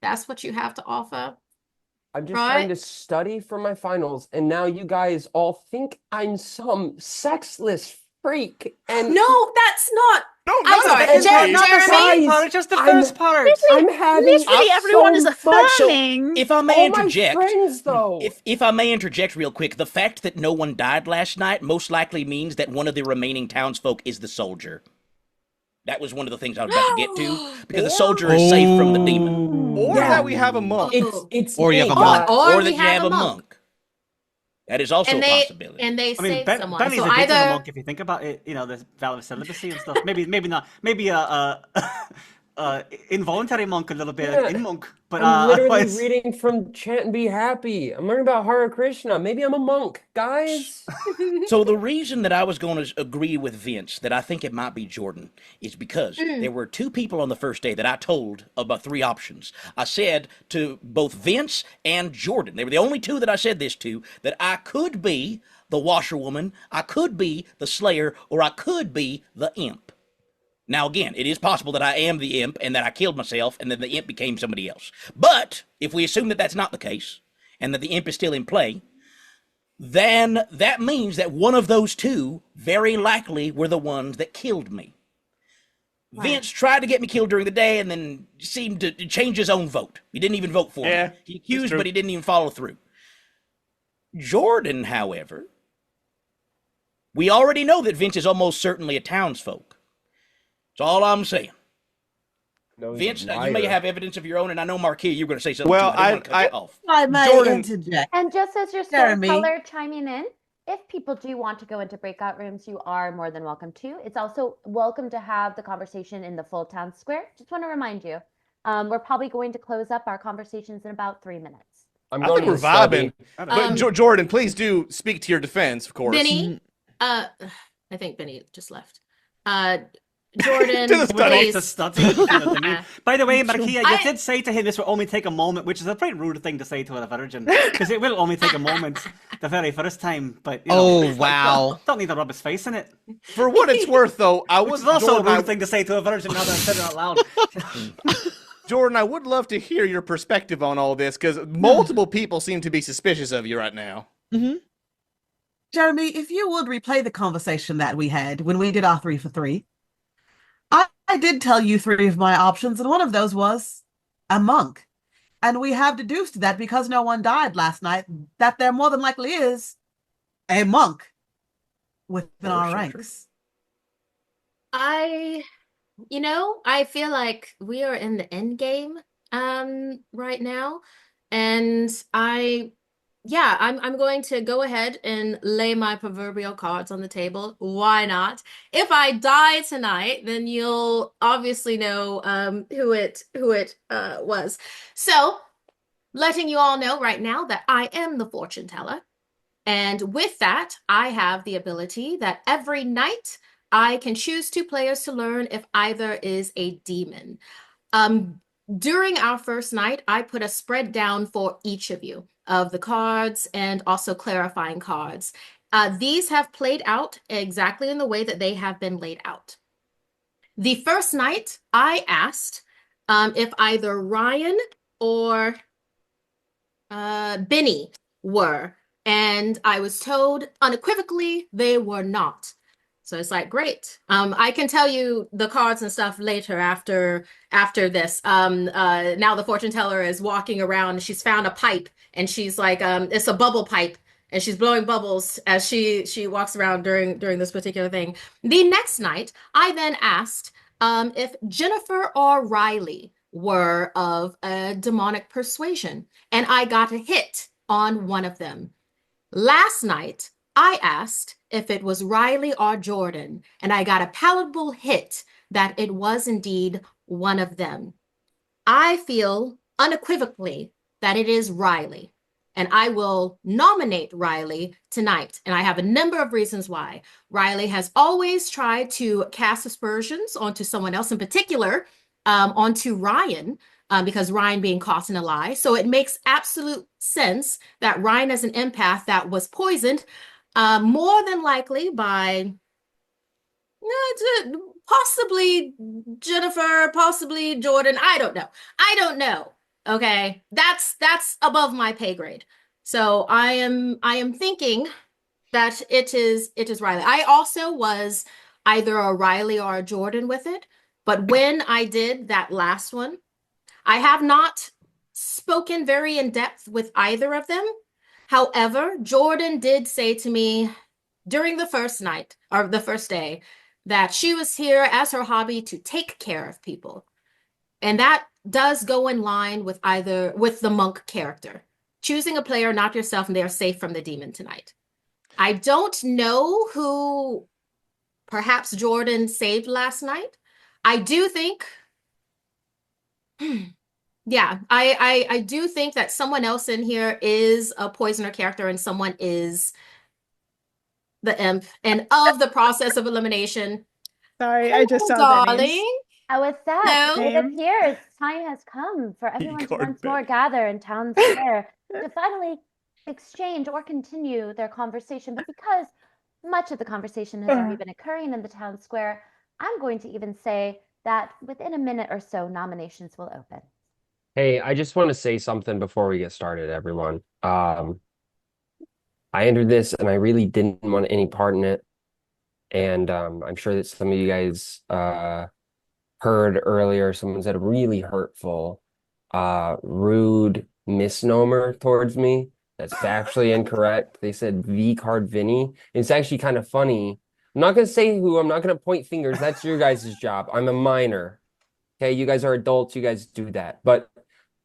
Speaker 4: that's what you have to offer.
Speaker 8: I'm just
Speaker 4: Right?
Speaker 8: trying to study for my finals, and now you guys all think I'm some sexless freak. And
Speaker 4: No, that's not.
Speaker 6: No,
Speaker 4: I'm
Speaker 6: not
Speaker 4: sorry,
Speaker 6: the
Speaker 4: Jeremy,
Speaker 6: not the
Speaker 4: Jeremy.
Speaker 6: side.
Speaker 3: Part, it's just the
Speaker 8: I'm-
Speaker 3: first part.
Speaker 8: I'm having
Speaker 2: Literally everyone is
Speaker 8: so much-
Speaker 2: affirming.
Speaker 9: If I may
Speaker 8: all my
Speaker 9: interject,
Speaker 8: friends though.
Speaker 9: if I may interject real quick, the fact that no one died last night most likely means that one of the remaining townsfolk is the soldier. That was one of the things I was about to get to, because the soldier is safe from the demon.
Speaker 6: Or
Speaker 8: Yeah.
Speaker 6: that we have a monk.
Speaker 8: It's
Speaker 7: Or you have a
Speaker 8: me.
Speaker 7: monk.
Speaker 4: Or
Speaker 9: Or
Speaker 4: we
Speaker 9: that you have a monk. That is also
Speaker 4: And
Speaker 9: a
Speaker 4: they
Speaker 9: possibility.
Speaker 4: and they
Speaker 3: I mean,
Speaker 4: saved someone.
Speaker 3: Benny's
Speaker 4: So
Speaker 3: a bit of a
Speaker 4: either
Speaker 3: monk if you think about it. The vow of celibacy and stuff. Maybe not. Maybe involuntary monk a little bit,
Speaker 8: Yeah.
Speaker 3: in monk. But
Speaker 8: I'm literally
Speaker 3: otherwise-
Speaker 8: reading from Chant and Be Happy. I'm learning about Hare Krishna. Maybe I'm a monk, guys.
Speaker 9: So the reason that I was going to agree with Vince that I think it might be Jordan is because there were two people on the first day that I told about three options. I said to both Vince and Jordan, they were the only two that I said this to, that I could be the washerwoman, I could be the slayer, or I could be the imp. Now, again, it is possible that I am the imp and that I killed myself and then the imp became somebody else. But if we assume that that's not the case and that the imp is still in play, then that means that one of those two very likely were the ones that killed me. Vince tried to get me killed during the day and then seemed to change his own vote. He didn't even vote for
Speaker 6: Yeah,
Speaker 9: me. He accused,
Speaker 6: true.
Speaker 9: but he didn't even follow through. Jordan, however, we already know that Vince is almost certainly a townsfolk. That's all I'm saying.
Speaker 8: No, he's
Speaker 9: Vince,
Speaker 8: a
Speaker 9: you may
Speaker 8: liar.
Speaker 9: have evidence of your own, and I know, Markeia, you're going to say something.
Speaker 6: Well,
Speaker 9: too. I don't want to cut you off.
Speaker 5: I might
Speaker 6: Jordan-
Speaker 5: interject.
Speaker 1: And just as your
Speaker 5: Jeremy.
Speaker 1: storyteller chiming in, if people do want to go into breakout rooms, you are more than welcome to. It's also welcome to have the conversation in the full town square. Just want to remind you We're probably going to close up our conversations in about 3 minutes.
Speaker 8: I'm
Speaker 6: I
Speaker 8: going
Speaker 6: think
Speaker 8: to
Speaker 6: we're
Speaker 8: the study.
Speaker 6: vibing. But Jordan, please do speak to your defense, of course.
Speaker 4: Benny, I think Benny just left. Jordan,
Speaker 6: To the
Speaker 3: Would like
Speaker 6: study.
Speaker 3: to study. You know what I mean? By the way, Markeia, you
Speaker 4: I-
Speaker 3: did say to him this will only take a moment, which is a pretty rude thing to say to a virgin, because it will only take a moment the very first time. But you know,
Speaker 7: Oh,
Speaker 3: it's like,
Speaker 7: wow.
Speaker 3: don't need to rub his face in it.
Speaker 6: For what it's worth, though, I
Speaker 3: Which
Speaker 6: was
Speaker 3: is also
Speaker 6: Jordan,
Speaker 3: a rude thing to say to a virgin. Now that I said it out loud.
Speaker 6: Jordan, I would love to hear your perspective on all this because multiple people seem to be suspicious of you right now.
Speaker 5: Jeremy, if you would replay the conversation that we had when we did our 3 for 3, I did tell you 3 of my options, and one of those was a monk. And we have deduced that because no one died last night, that there more than likely is a monk within our ranks.
Speaker 4: I feel like we are in the end game right now. And I'm going to go ahead and lay my proverbial cards on the table. Why not? If I die tonight, then you'll obviously know who it was. So, letting you all know right now that I am the fortune teller. And with that, I have the ability that every night I can choose 2 players to learn if either is a demon. During our first night, I put a spread down for each of you of the cards and also clarifying cards. These have played out exactly in the way that they have been laid out. The first night, I asked if either Ryan or Benny were, and I was told unequivocally they were not. So it's like, great. I can tell you the cards and stuff later after this. Now the fortune teller is walking around and she's found a pipe and she's like, it's a bubble pipe and she's blowing bubbles as she walks around during this particular thing. The next night, I then asked if Jennifer or Riley were of a demonic persuasion, and I got a hit on one of them. Last night, I asked if it was Riley or Jordan, and I got a palatable hit that it was indeed one of them. I feel unequivocally that it is Riley, and I will nominate Riley tonight. And I have a number of reasons why. Riley has always tried to cast aspersions onto someone else, in particular, onto Ryan, because Ryan being caught in a lie. So it makes absolute sense that Ryan, as an empath that was poisoned, more than likely by possibly Jennifer, possibly Jordan. I don't know. Okay, that's above my pay grade. So I am thinking that it is Riley. I also was either a Riley or a Jordan with it, but when I did that last one, I have not spoken very in depth with either of them. However, Jordan did say to me during the first night or the first day that she was here as her hobby to take care of people. And that does go in line with the monk character. Choosing a player, not yourself, and they are safe from the demon tonight. I don't know who perhaps Jordan saved last night. I do think, yeah, I do think that someone else in here is a poisoner character and someone is the imp. And of the process of elimination,
Speaker 2: Sorry, I just saw the names.
Speaker 4: darling,
Speaker 1: And with that,
Speaker 4: No.
Speaker 1: it appears time has come for everyone to
Speaker 6: Card
Speaker 1: once more
Speaker 6: bet.
Speaker 1: gather in town square to finally exchange or continue their conversation. But because much of the conversation has already been occurring in the town square, I'm going to even say that within a minute or so, nominations will open.
Speaker 8: Hey, I just want to say something before we get started, everyone. I entered this and I really didn't want any part in it. And I'm sure that some of you guys heard earlier, someone said a really hurtful, rude misnomer towards me. That's factually incorrect. They said V card Vinny. It's actually kind of funny. I'm not going to say who, I'm not going to point fingers. That's your guys' job. I'm a minor. Okay, you guys are adults, you guys do that. But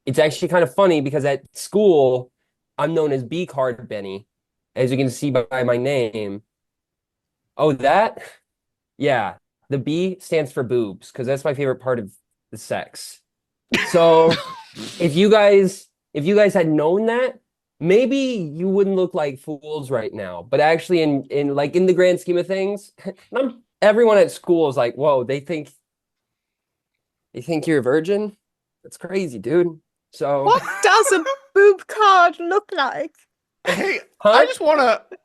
Speaker 8: it's actually kind of funny because at school, I'm known as B card Benny, as you can see by my name. Oh, that? Yeah, the B stands for boobs because that's my favorite part of the sex. So if you guys had known that, maybe you wouldn't look like fools right now. But actually, in the grand scheme of things, everyone at school is like, whoa, they think you're a virgin? That's crazy, dude. So
Speaker 2: What does a boob card look like?
Speaker 6: Hey,
Speaker 8: Huh?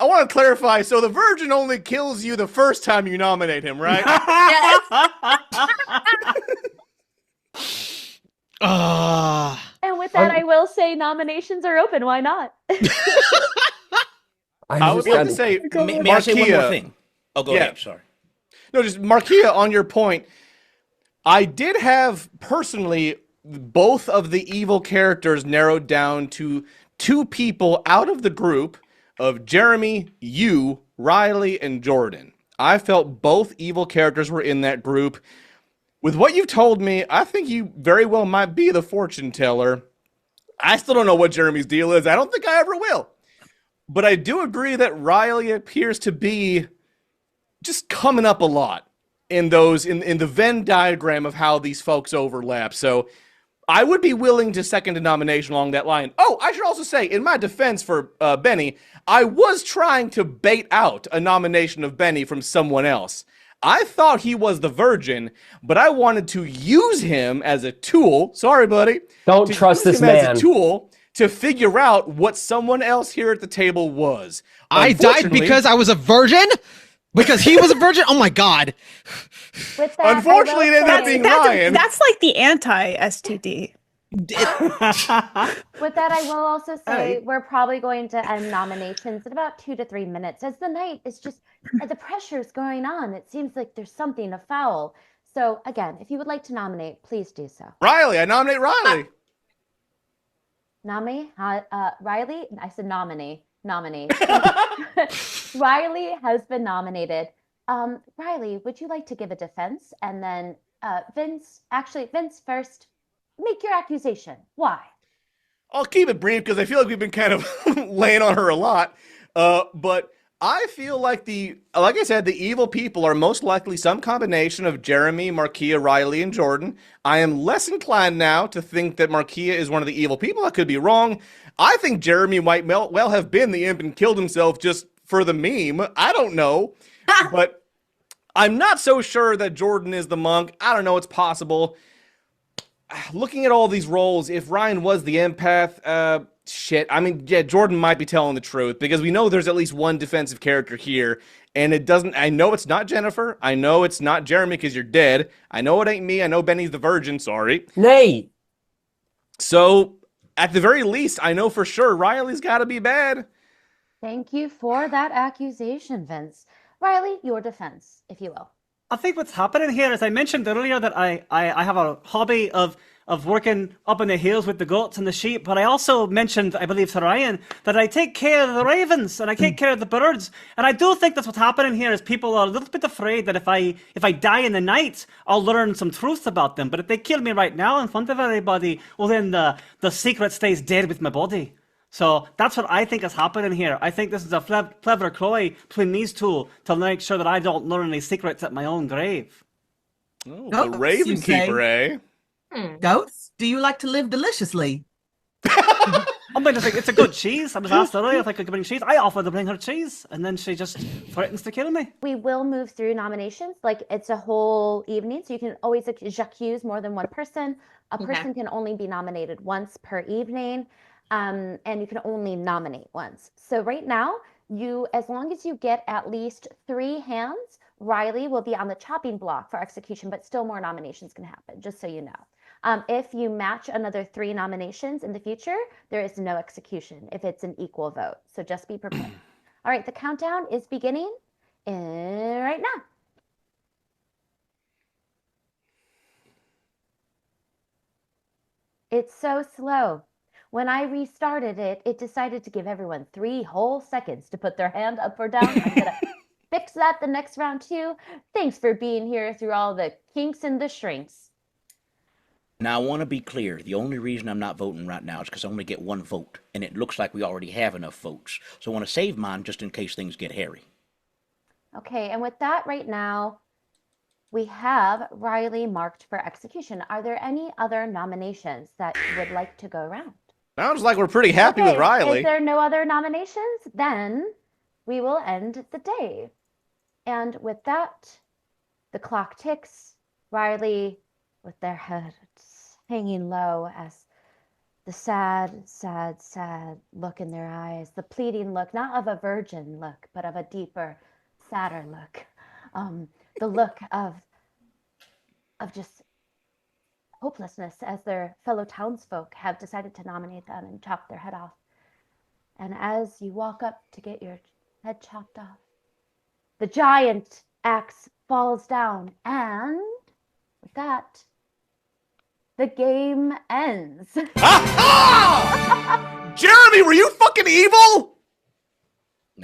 Speaker 6: I wanna clarify. So the virgin only kills you the first time you nominate him, right?
Speaker 1: And with that, I will say nominations are open. Why not?
Speaker 6: I would like to say,
Speaker 9: May I say one more
Speaker 6: Markeia.
Speaker 9: thing? Oh, go
Speaker 6: Yeah.
Speaker 9: ahead. Sorry.
Speaker 6: No, just Markeia, on your point, I did have personally both of the evil characters narrowed down to two people out of the group of Jeremy, you, Riley, and Jordan. I felt both evil characters were in that group. With what you've told me, I think you very well might be the fortune teller. I still don't know what Jeremy's deal is. I don't think I ever will. But I do agree that Riley appears to be just coming up a lot in the Venn diagram of how these folks overlap. So I would be willing to second a nomination along that line. Oh, I should also say, in my defense for Benny, I was trying to bait out a nomination of Benny from someone else. I thought he was the virgin, but I wanted to use him as a tool. Sorry, buddy.
Speaker 8: Don't trust this man.
Speaker 6: As a tool to figure out what someone else here at the table was.
Speaker 7: I died because I was a virgin? Because he was a virgin? Oh my god.
Speaker 1: With that,
Speaker 6: Unfortunately, it ended up being Ryan.
Speaker 2: That's like the anti-STD.
Speaker 1: With that, I will also say we're probably going to end nominations in about 2 to 3 minutes. As the night is just, the pressure's going on. It seems like there's something afoul. So again, if you would like to nominate, please do so.
Speaker 6: Riley, I nominate Riley.
Speaker 1: Riley? I said nominee. Nominee. Riley has been nominated. Riley, would you like to give a defense? And then Vince first, make your accusation. Why?
Speaker 6: I'll keep it brief because I feel like we've been kind of laying on her a lot. But I feel like like I said, the evil people are most likely some combination of Jeremy, Markeia, Riley, and Jordan. I am less inclined now to think that Markeia is one of the evil people. I could be wrong. I think Jeremy might well have been the imp and killed himself just for the meme. I don't know. But I'm not so sure that Jordan is the monk. I don't know. It's possible. Looking at all these roles, if Ryan was the empath, shit. I mean, yeah, Jordan might be telling the truth because we know there's at least one defensive character here, and it doesn't. I know it's not Jennifer. I know it's not Jeremy because you're dead. I know it ain't me. I know Benny's the virgin. Sorry.
Speaker 8: Nate.
Speaker 6: So at the very least, I know for sure Riley's got to be bad.
Speaker 1: Thank you for that accusation, Vince. Riley, your defense, if you will.
Speaker 3: I think what's happening here, as I mentioned earlier, that I have a hobby of working up in the hills with the goats and the sheep, but I also mentioned, I believe to Ryan, that I take care of the ravens and I take care of the birds. And I do think that's what's happening here is people are a little bit afraid that if I die in the night, I'll learn some truth about them. But if they kill me right now in front of everybody, well then the secret stays dead with my body. So that's what I think is happening here. I think this is a clever ploy between these two to make sure that I don't learn any secrets at my own grave.
Speaker 6: Oh,
Speaker 5: Goats,
Speaker 6: the Raven
Speaker 5: you say?
Speaker 6: Keeper, eh?
Speaker 5: Goats, do you like to live deliciously?
Speaker 3: I mean, it's a good cheese. I was asked earlier if I could bring cheese. I offered to bring her cheese, and then she just threatens to kill me.
Speaker 1: We will move through nominations. Like, it's a whole evening, so you can always accuse more than one person. A person can only be nominated once per evening. And you can only nominate once. So right now, as long as you get at least 3 hands, Riley will be on the chopping block for execution, but still more nominations can happen, just so you know. If you match another 3 nominations in the future, there is no execution if it's an equal vote. So just be prepared. All right, the countdown is beginning right now. It's so slow. When I restarted it, it decided to give everyone 3 whole seconds to put their hand up or down. I'm gonna fix that the next round too. Thanks for being here through all the kinks and the shrinks.
Speaker 9: Now, I want to be clear. The only reason I'm not voting right now is because I only get 1 vote, and it looks like we already have enough votes. So I want to save mine just in case things get hairy.
Speaker 1: Okay, and with that right now, we have Riley marked for execution. Are there any other nominations that you would like to go around?
Speaker 6: Sounds like we're pretty happy with Riley.
Speaker 1: If there are no other nominations, then we will end the day. And with that, the clock ticks. Riley, with their heads hanging low as the sad, sad, sad look in their eyes, the pleading look, not of a virgin look, but of a deeper, sadder look. The look of just hopelessness as their fellow townsfolk have decided to nominate them and chop their head off. And as you walk up to get your head chopped off, the giant axe falls down, and with that, the game ends.
Speaker 6: Jeremy, were you fucking evil?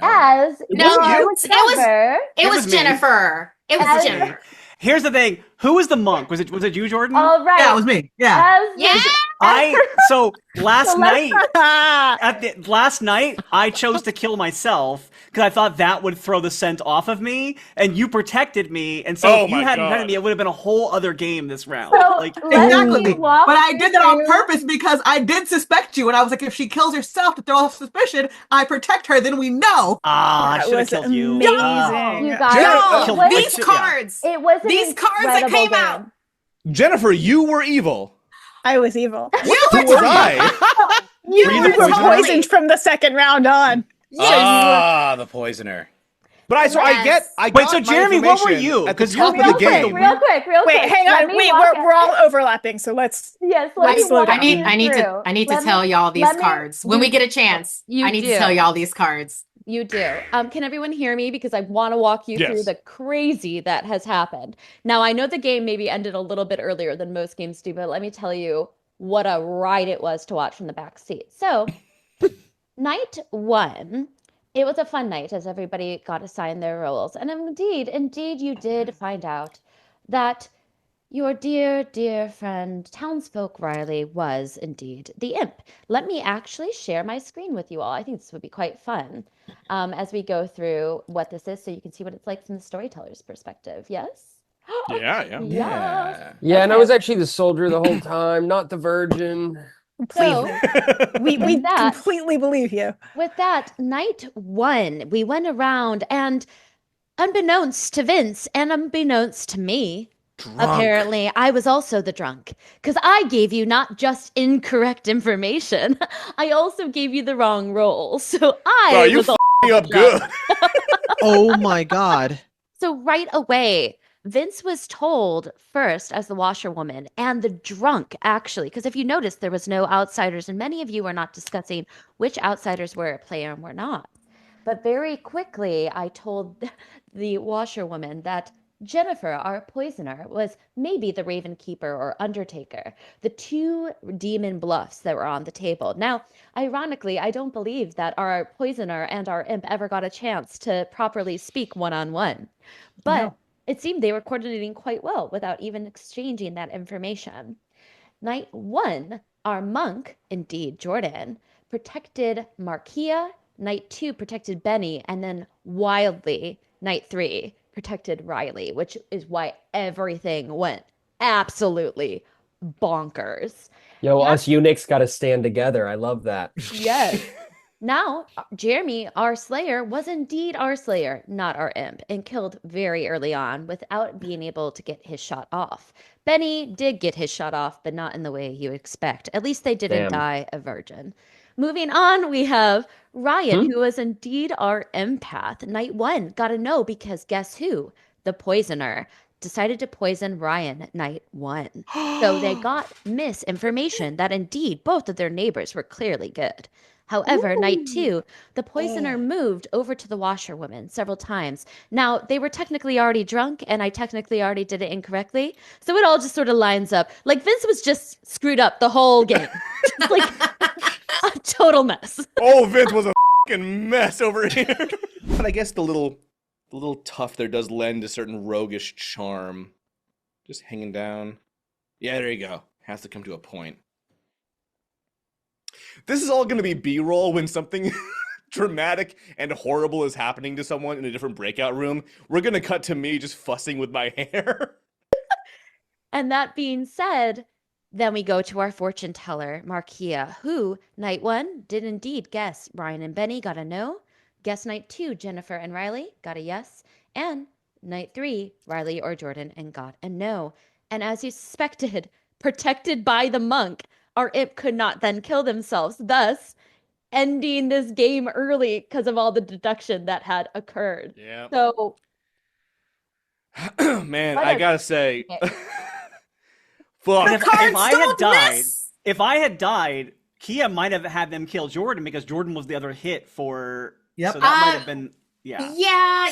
Speaker 1: As
Speaker 4: No,
Speaker 1: you
Speaker 4: it
Speaker 1: discover,
Speaker 4: It was
Speaker 3: was me.
Speaker 4: Jennifer. It was
Speaker 1: As-
Speaker 4: Jennifer.
Speaker 3: Here's the thing. Who was the monk? Was it you, Jordan?
Speaker 1: all right.
Speaker 5: Yeah, it was me. Yeah.
Speaker 1: As
Speaker 4: Yeah.
Speaker 3: So last
Speaker 1: So let's-
Speaker 3: night, last night, I chose to kill myself because I thought that would throw the scent off of me, and you protected me, and so
Speaker 6: Oh
Speaker 3: if you
Speaker 6: my
Speaker 3: hadn't
Speaker 6: God.
Speaker 3: protected me, it would have been a whole other game this round.
Speaker 1: So
Speaker 3: Like,
Speaker 1: let
Speaker 5: Exactly.
Speaker 1: me walk
Speaker 5: But I did that on
Speaker 1: through-
Speaker 5: purpose because I did suspect you, and I was like, if she kills herself to throw off suspicion, I protect her, then we know.
Speaker 3: I
Speaker 2: That
Speaker 3: should have
Speaker 2: was
Speaker 3: killed you.
Speaker 2: amazing.
Speaker 1: You guys,
Speaker 6: Jennifer-
Speaker 1: it was,
Speaker 9: These cards.
Speaker 1: it was an
Speaker 9: These cards that
Speaker 1: incredible
Speaker 9: came out.
Speaker 1: game.
Speaker 6: Jennifer, you were evil.
Speaker 2: I was evil.
Speaker 6: Who was I?
Speaker 2: You
Speaker 3: Were you
Speaker 2: were
Speaker 3: the poisoner?
Speaker 2: poisoned from the second round on.
Speaker 9: The poisoner.
Speaker 6: But I
Speaker 4: Yes.
Speaker 6: I
Speaker 3: Wait,
Speaker 6: got
Speaker 3: so
Speaker 6: my
Speaker 3: Jeremy, what were
Speaker 6: information
Speaker 3: you?
Speaker 6: at the
Speaker 3: 'Cause
Speaker 6: top
Speaker 3: you're
Speaker 6: of the
Speaker 1: Real quick,
Speaker 6: game.
Speaker 1: real quick.
Speaker 2: Wait, hang
Speaker 1: Let
Speaker 2: on.
Speaker 1: me
Speaker 2: Wait,
Speaker 1: walk
Speaker 2: we're all overlapping, so let's.
Speaker 1: Yes, let
Speaker 2: Let's
Speaker 1: me
Speaker 2: slow
Speaker 1: walk
Speaker 2: down.
Speaker 1: you
Speaker 4: I need
Speaker 1: through.
Speaker 4: to
Speaker 1: Let me-
Speaker 4: tell y'all these
Speaker 1: let me-
Speaker 4: cards. When we get a chance,
Speaker 1: You
Speaker 4: I need
Speaker 1: do.
Speaker 4: to tell y'all these cards.
Speaker 1: You do. Can everyone hear me? Because I want to walk you through
Speaker 6: Yes.
Speaker 1: the crazy that has happened. Now, I know the game maybe ended a little bit earlier than most games do, but let me tell you what a ride it was to watch from the back seat. So, night one, it was a fun night as everybody got assigned their roles. And indeed, you did find out that your dear, dear friend, townsfolk Riley, was indeed the imp. Let me actually share my screen with you all. I think this would be quite fun as we go through what this is so you can see what it's like from the storyteller's perspective. Yes?
Speaker 6: Yeah.
Speaker 1: Yes.
Speaker 8: Yeah, and I
Speaker 1: Okay.
Speaker 8: was actually the soldier the whole time, not the virgin.
Speaker 1: So,
Speaker 2: We
Speaker 1: With that-
Speaker 2: completely believe you.
Speaker 1: with that, night one, we went around and unbeknownst to Vince and unbeknownst to me, apparently, I was also the drunk because I gave you not just incorrect information, I also gave you the wrong role. So
Speaker 6: Bro, you
Speaker 1: was
Speaker 6: me up good.
Speaker 7: Oh my god.
Speaker 1: So right away, Vince was told first as the washerwoman and the drunk, actually, because if you notice, there was no outsiders, and many of you are not discussing which outsiders were at play and were not. But very quickly, I told the washerwoman that Jennifer, our poisoner, was maybe the Raven Keeper or Undertaker, the two demon bluffs that were on the table. Now, ironically, I don't believe that our poisoner and our imp ever got a chance to properly speak one-on-one. But
Speaker 2: No.
Speaker 1: it seemed they were coordinating quite well without even exchanging that information. Night one, our monk, indeed Jordan, protected Markeia. Night two protected Benny, and then wildly, night three protected Riley, which is why everything went absolutely bonkers.
Speaker 8: Yo,
Speaker 1: Yeah.
Speaker 8: us eunuchs got to stand together. I love that.
Speaker 1: Yes. Now, Jeremy, our slayer, was indeed our slayer, not our imp, and killed very early on without being able to get his shot off. Benny did get his shot off, but not in the way you expect. At least they didn't
Speaker 8: Damn.
Speaker 1: die a virgin. Moving on, we have Ryan, who was indeed our empath. Night one, gotta know because guess who? The poisoner decided to poison Ryan night one. So they got misinformation that indeed both of their neighbors were clearly good. However, night two, the poisoner moved over to the washerwoman several times. Now, they were technically already drunk, and I technically already did it incorrectly. So it all just sort of lines up. Like, Vince was just screwed up the whole game. Just like a total mess.
Speaker 6: Oh, Vince was a fucking mess over here. But I guess the little tuft there does lend a certain roguish charm. Just hanging down. Yeah, there you go. Has to come to a point. This is all going to be B-roll when something dramatic and horrible is happening to someone in a different breakout room, we're gonna cut to me just fussing with my hair.
Speaker 1: And that being said, then we go to our fortune teller, Markeia, who, night 1, did indeed guess Ryan and Benny got a no. Guess night 2, Jennifer and Riley got a yes. And night 3, Riley or Jordan and got a no. And as you suspected, protected by the monk, our imp could not then kill themselves, thus ending this game early because of all the deduction that had occurred.
Speaker 6: Yeah.
Speaker 1: So,
Speaker 6: man,
Speaker 1: What
Speaker 6: I
Speaker 1: a-
Speaker 6: gotta say,
Speaker 1: Okay.
Speaker 6: fuck.
Speaker 3: If I had died, Kia might have had them kill Jordan because Jordan was the other hit for.
Speaker 5: Yep.
Speaker 3: So that might have been. Yeah.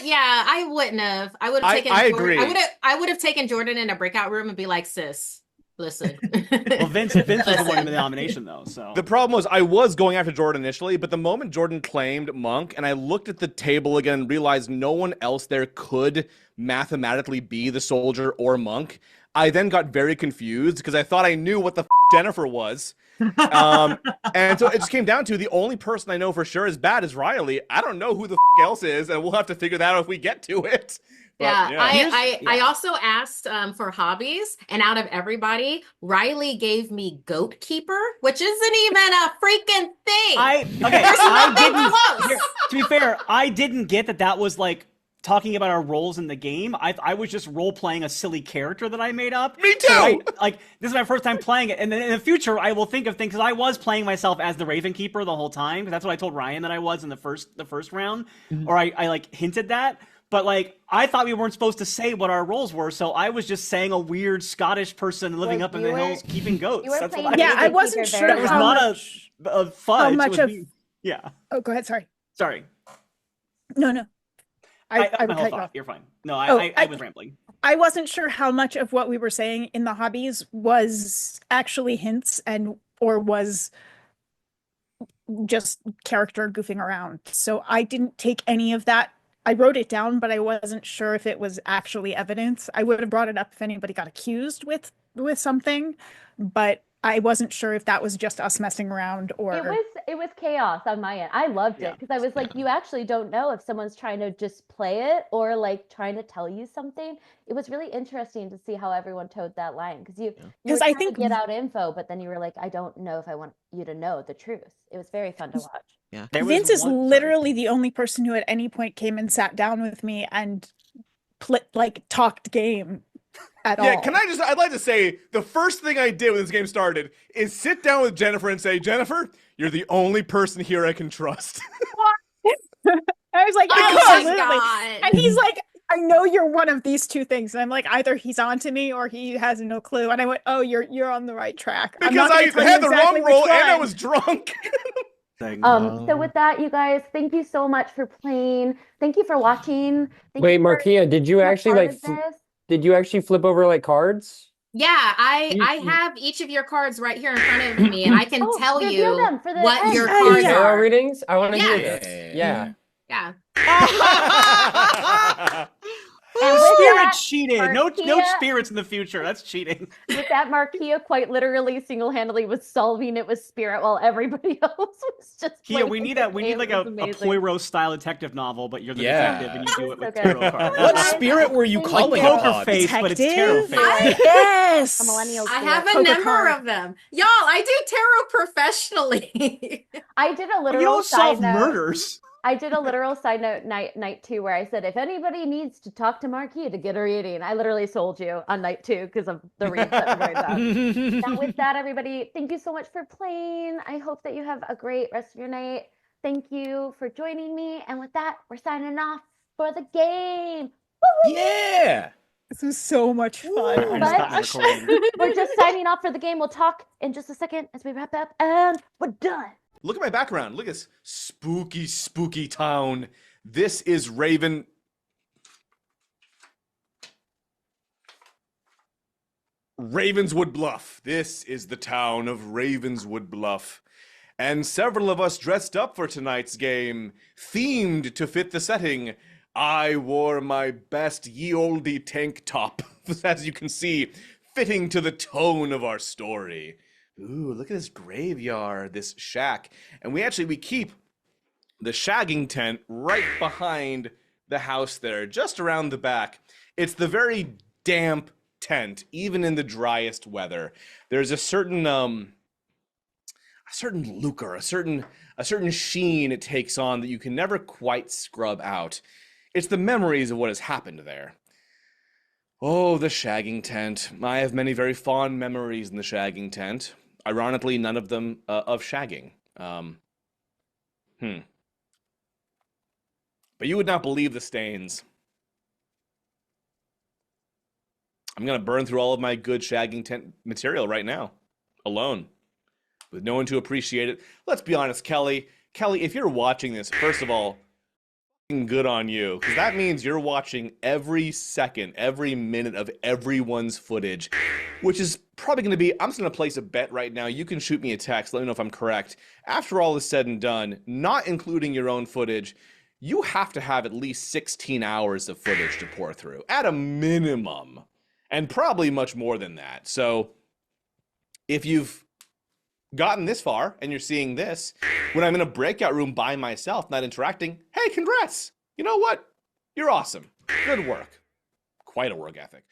Speaker 4: Yeah, I wouldn't have. I would have taken.
Speaker 6: I
Speaker 4: Jordan.
Speaker 6: agree.
Speaker 4: I would have taken Jordan in a breakout room and be like, "Sis, listen."
Speaker 3: Well, Vince was the one in the nomination though. So
Speaker 6: The problem was I was going after Jordan initially, but the moment Jordan claimed monk and I looked at the table again and realized no one else there could mathematically be the soldier or monk, I then got very confused because I thought I knew what the Jennifer was. And so it just came down to the only person I know for sure is bad is Riley. I don't know who the else is, and we'll have to figure that out if we get to it. But,
Speaker 4: I also asked for hobbies, and out of everybody, Riley gave me goat keeper, which isn't even a freaking thing.
Speaker 3: I didn't. Here, to be fair, I didn't get that was like talking about our roles in the game. I was just role playing a silly character that I made up.
Speaker 6: Me too.
Speaker 3: So this is my first time playing it, and then in the future I will think of things because I was playing myself as the Raven Keeper the whole time because that's what I told Ryan that I was in the first round, or I like hinted that. But like I thought we weren't supposed to say what our roles were, so I was just saying a weird Scottish person living
Speaker 1: Well,
Speaker 3: up in the hills keeping goats.
Speaker 1: you were
Speaker 3: That's
Speaker 1: playing
Speaker 3: what
Speaker 2: Yeah, I
Speaker 1: Raven
Speaker 2: wasn't
Speaker 1: Keeper
Speaker 2: sure
Speaker 3: It was
Speaker 2: how
Speaker 3: not
Speaker 2: much.
Speaker 3: a fudge.
Speaker 2: How much
Speaker 3: it was
Speaker 2: of-
Speaker 3: me. Yeah.
Speaker 2: Oh, go ahead. Sorry.
Speaker 3: Sorry.
Speaker 2: No. I
Speaker 3: my
Speaker 2: would cut
Speaker 3: whole
Speaker 2: you
Speaker 3: thought.
Speaker 2: off.
Speaker 3: You're fine. No,
Speaker 2: Oh,
Speaker 3: I was rambling.
Speaker 2: I wasn't sure how much of what we were saying in the hobbies was actually hints or was just character goofing around. So I didn't take any of that. I wrote it down, but I wasn't sure if it was actually evidence. I would have brought it up if anybody got accused with something, but I wasn't sure if that was just us messing around or
Speaker 1: It was chaos on my end. I loved it because I was like, you actually don't know if someone's trying to just play it or like trying to tell you something. It was really interesting to see how everyone towed that line because you were
Speaker 2: I
Speaker 1: trying
Speaker 2: think
Speaker 1: to get out info, but then you were like, I don't know if I want you to know the truth. It was very fun to watch.
Speaker 7: Yeah.
Speaker 2: Vince is literally the only person who at any point came and sat down with me and talked game at all.
Speaker 6: Yeah, I'd like to say the first thing I did when this game started is sit down with Jennifer and say, Jennifer, you're the only person here I can trust.
Speaker 2: I was like,
Speaker 4: Oh
Speaker 2: absolutely.
Speaker 4: my God.
Speaker 2: And he's like, I know you're one of these two things. And I'm like, either he's on to me or he has no clue. And I went, oh, you're on the right track. I'm
Speaker 6: Because
Speaker 2: not
Speaker 6: I
Speaker 2: gonna tell
Speaker 6: had
Speaker 2: you
Speaker 6: the
Speaker 2: exactly
Speaker 6: wrong roll
Speaker 2: which
Speaker 6: and I
Speaker 2: one.
Speaker 6: was drunk.
Speaker 1: So with that, you guys, thank you so much for playing. Thank you for watching. Thank
Speaker 8: Wait,
Speaker 1: you for
Speaker 8: Markeia, did you
Speaker 1: being a
Speaker 8: actually
Speaker 1: part
Speaker 8: like
Speaker 1: of this.
Speaker 8: did you actually flip over like cards?
Speaker 4: Yeah, I
Speaker 8: You-
Speaker 4: have each of your cards right here in front of me, and I can
Speaker 1: Oh,
Speaker 4: tell
Speaker 1: reveal
Speaker 4: you
Speaker 1: them for the
Speaker 4: what
Speaker 1: end.
Speaker 4: your
Speaker 2: Oh,
Speaker 4: cards
Speaker 2: yeah.
Speaker 8: Tarot
Speaker 4: are.
Speaker 8: readings? I want to hear
Speaker 4: Yes.
Speaker 8: this. Yeah.
Speaker 4: Yeah.
Speaker 1: And with
Speaker 3: Spirit
Speaker 1: that,
Speaker 3: cheating. No
Speaker 1: Markeia-
Speaker 3: spirits in the future. That's cheating.
Speaker 1: with that, Markeia quite literally single-handedly was solving it with spirit while everybody else was just
Speaker 3: Kia,
Speaker 1: playing
Speaker 3: we need
Speaker 1: the
Speaker 3: we need
Speaker 1: game.
Speaker 3: like
Speaker 1: It
Speaker 3: a
Speaker 1: was amazing.
Speaker 3: Poirot style detective novel, but you're the
Speaker 9: Yeah.
Speaker 3: detective and you do it with
Speaker 1: So good.
Speaker 3: tarot cards.
Speaker 9: What
Speaker 1: Guys,
Speaker 9: spirit were you
Speaker 1: thank
Speaker 9: calling
Speaker 1: you.
Speaker 9: it,
Speaker 3: Poker
Speaker 9: Pod?
Speaker 3: face, but it's tarot
Speaker 2: Detective?
Speaker 3: face.
Speaker 2: Yes.
Speaker 1: A millennial
Speaker 4: I
Speaker 1: spirit.
Speaker 4: have a
Speaker 2: Poker
Speaker 4: number
Speaker 2: card.
Speaker 4: of them. Y'all, I do tarot professionally.
Speaker 1: I did a
Speaker 3: You
Speaker 1: literal
Speaker 3: don't
Speaker 1: side
Speaker 3: solve
Speaker 1: note.
Speaker 3: murders.
Speaker 1: I did a literal side note night 2 where I said, if anybody needs to talk to Markeia to get a reading, I literally sold you on night 2 because of the reads that everybody does. Now with that, everybody, thank you so much for playing. I hope that you have a great rest of your night. Thank you for joining me. And with that, we're signing off for the game. Woo-woo!
Speaker 9: Yeah.
Speaker 2: This was so much fun.
Speaker 3: I just stopped
Speaker 2: Gosh.
Speaker 3: recording.
Speaker 1: We're just signing off for the game. We'll talk in just a second as we wrap up, and we're done.
Speaker 6: Look at my background. Look at this spooky, spooky town. This is Ravenswood Bluff. This is the town of Ravenswood Bluff. And several of us dressed up for tonight's game, themed to fit the setting. I wore my best ye olde tank top, as you can see, fitting to the tone of our story. Ooh, look at this graveyard, this shack. And we keep the shagging tent right behind the house there, just around the back. It's the very damp tent, even in the driest weather. There's a certain lucre, a certain sheen it takes on that you can never quite scrub out. It's the memories of what has happened there. Oh, the shagging tent. I have many very fond memories in the shagging tent. Ironically, none of them of shagging. But you would not believe the stains. I'm going to burn through all of my good shagging tent material right now. Alone. With no one to appreciate it. Let's be honest, Kelly. Kelly, if you're watching this, first of all, good on you. Because that means you're watching every second, every minute of everyone's footage. Which is probably going to be, I'm just going to place a bet right now. You can shoot me a text. Let me know if I'm correct. After all is said and done, not including your own footage, you have to have at least 16 hours of footage to pour through. At a minimum. And probably much more than that. So, if you've gotten this far and you're seeing this, when I'm in a breakout room by myself, not interacting, hey, congrats! You know what? You're awesome. Good work. Quite a work ethic.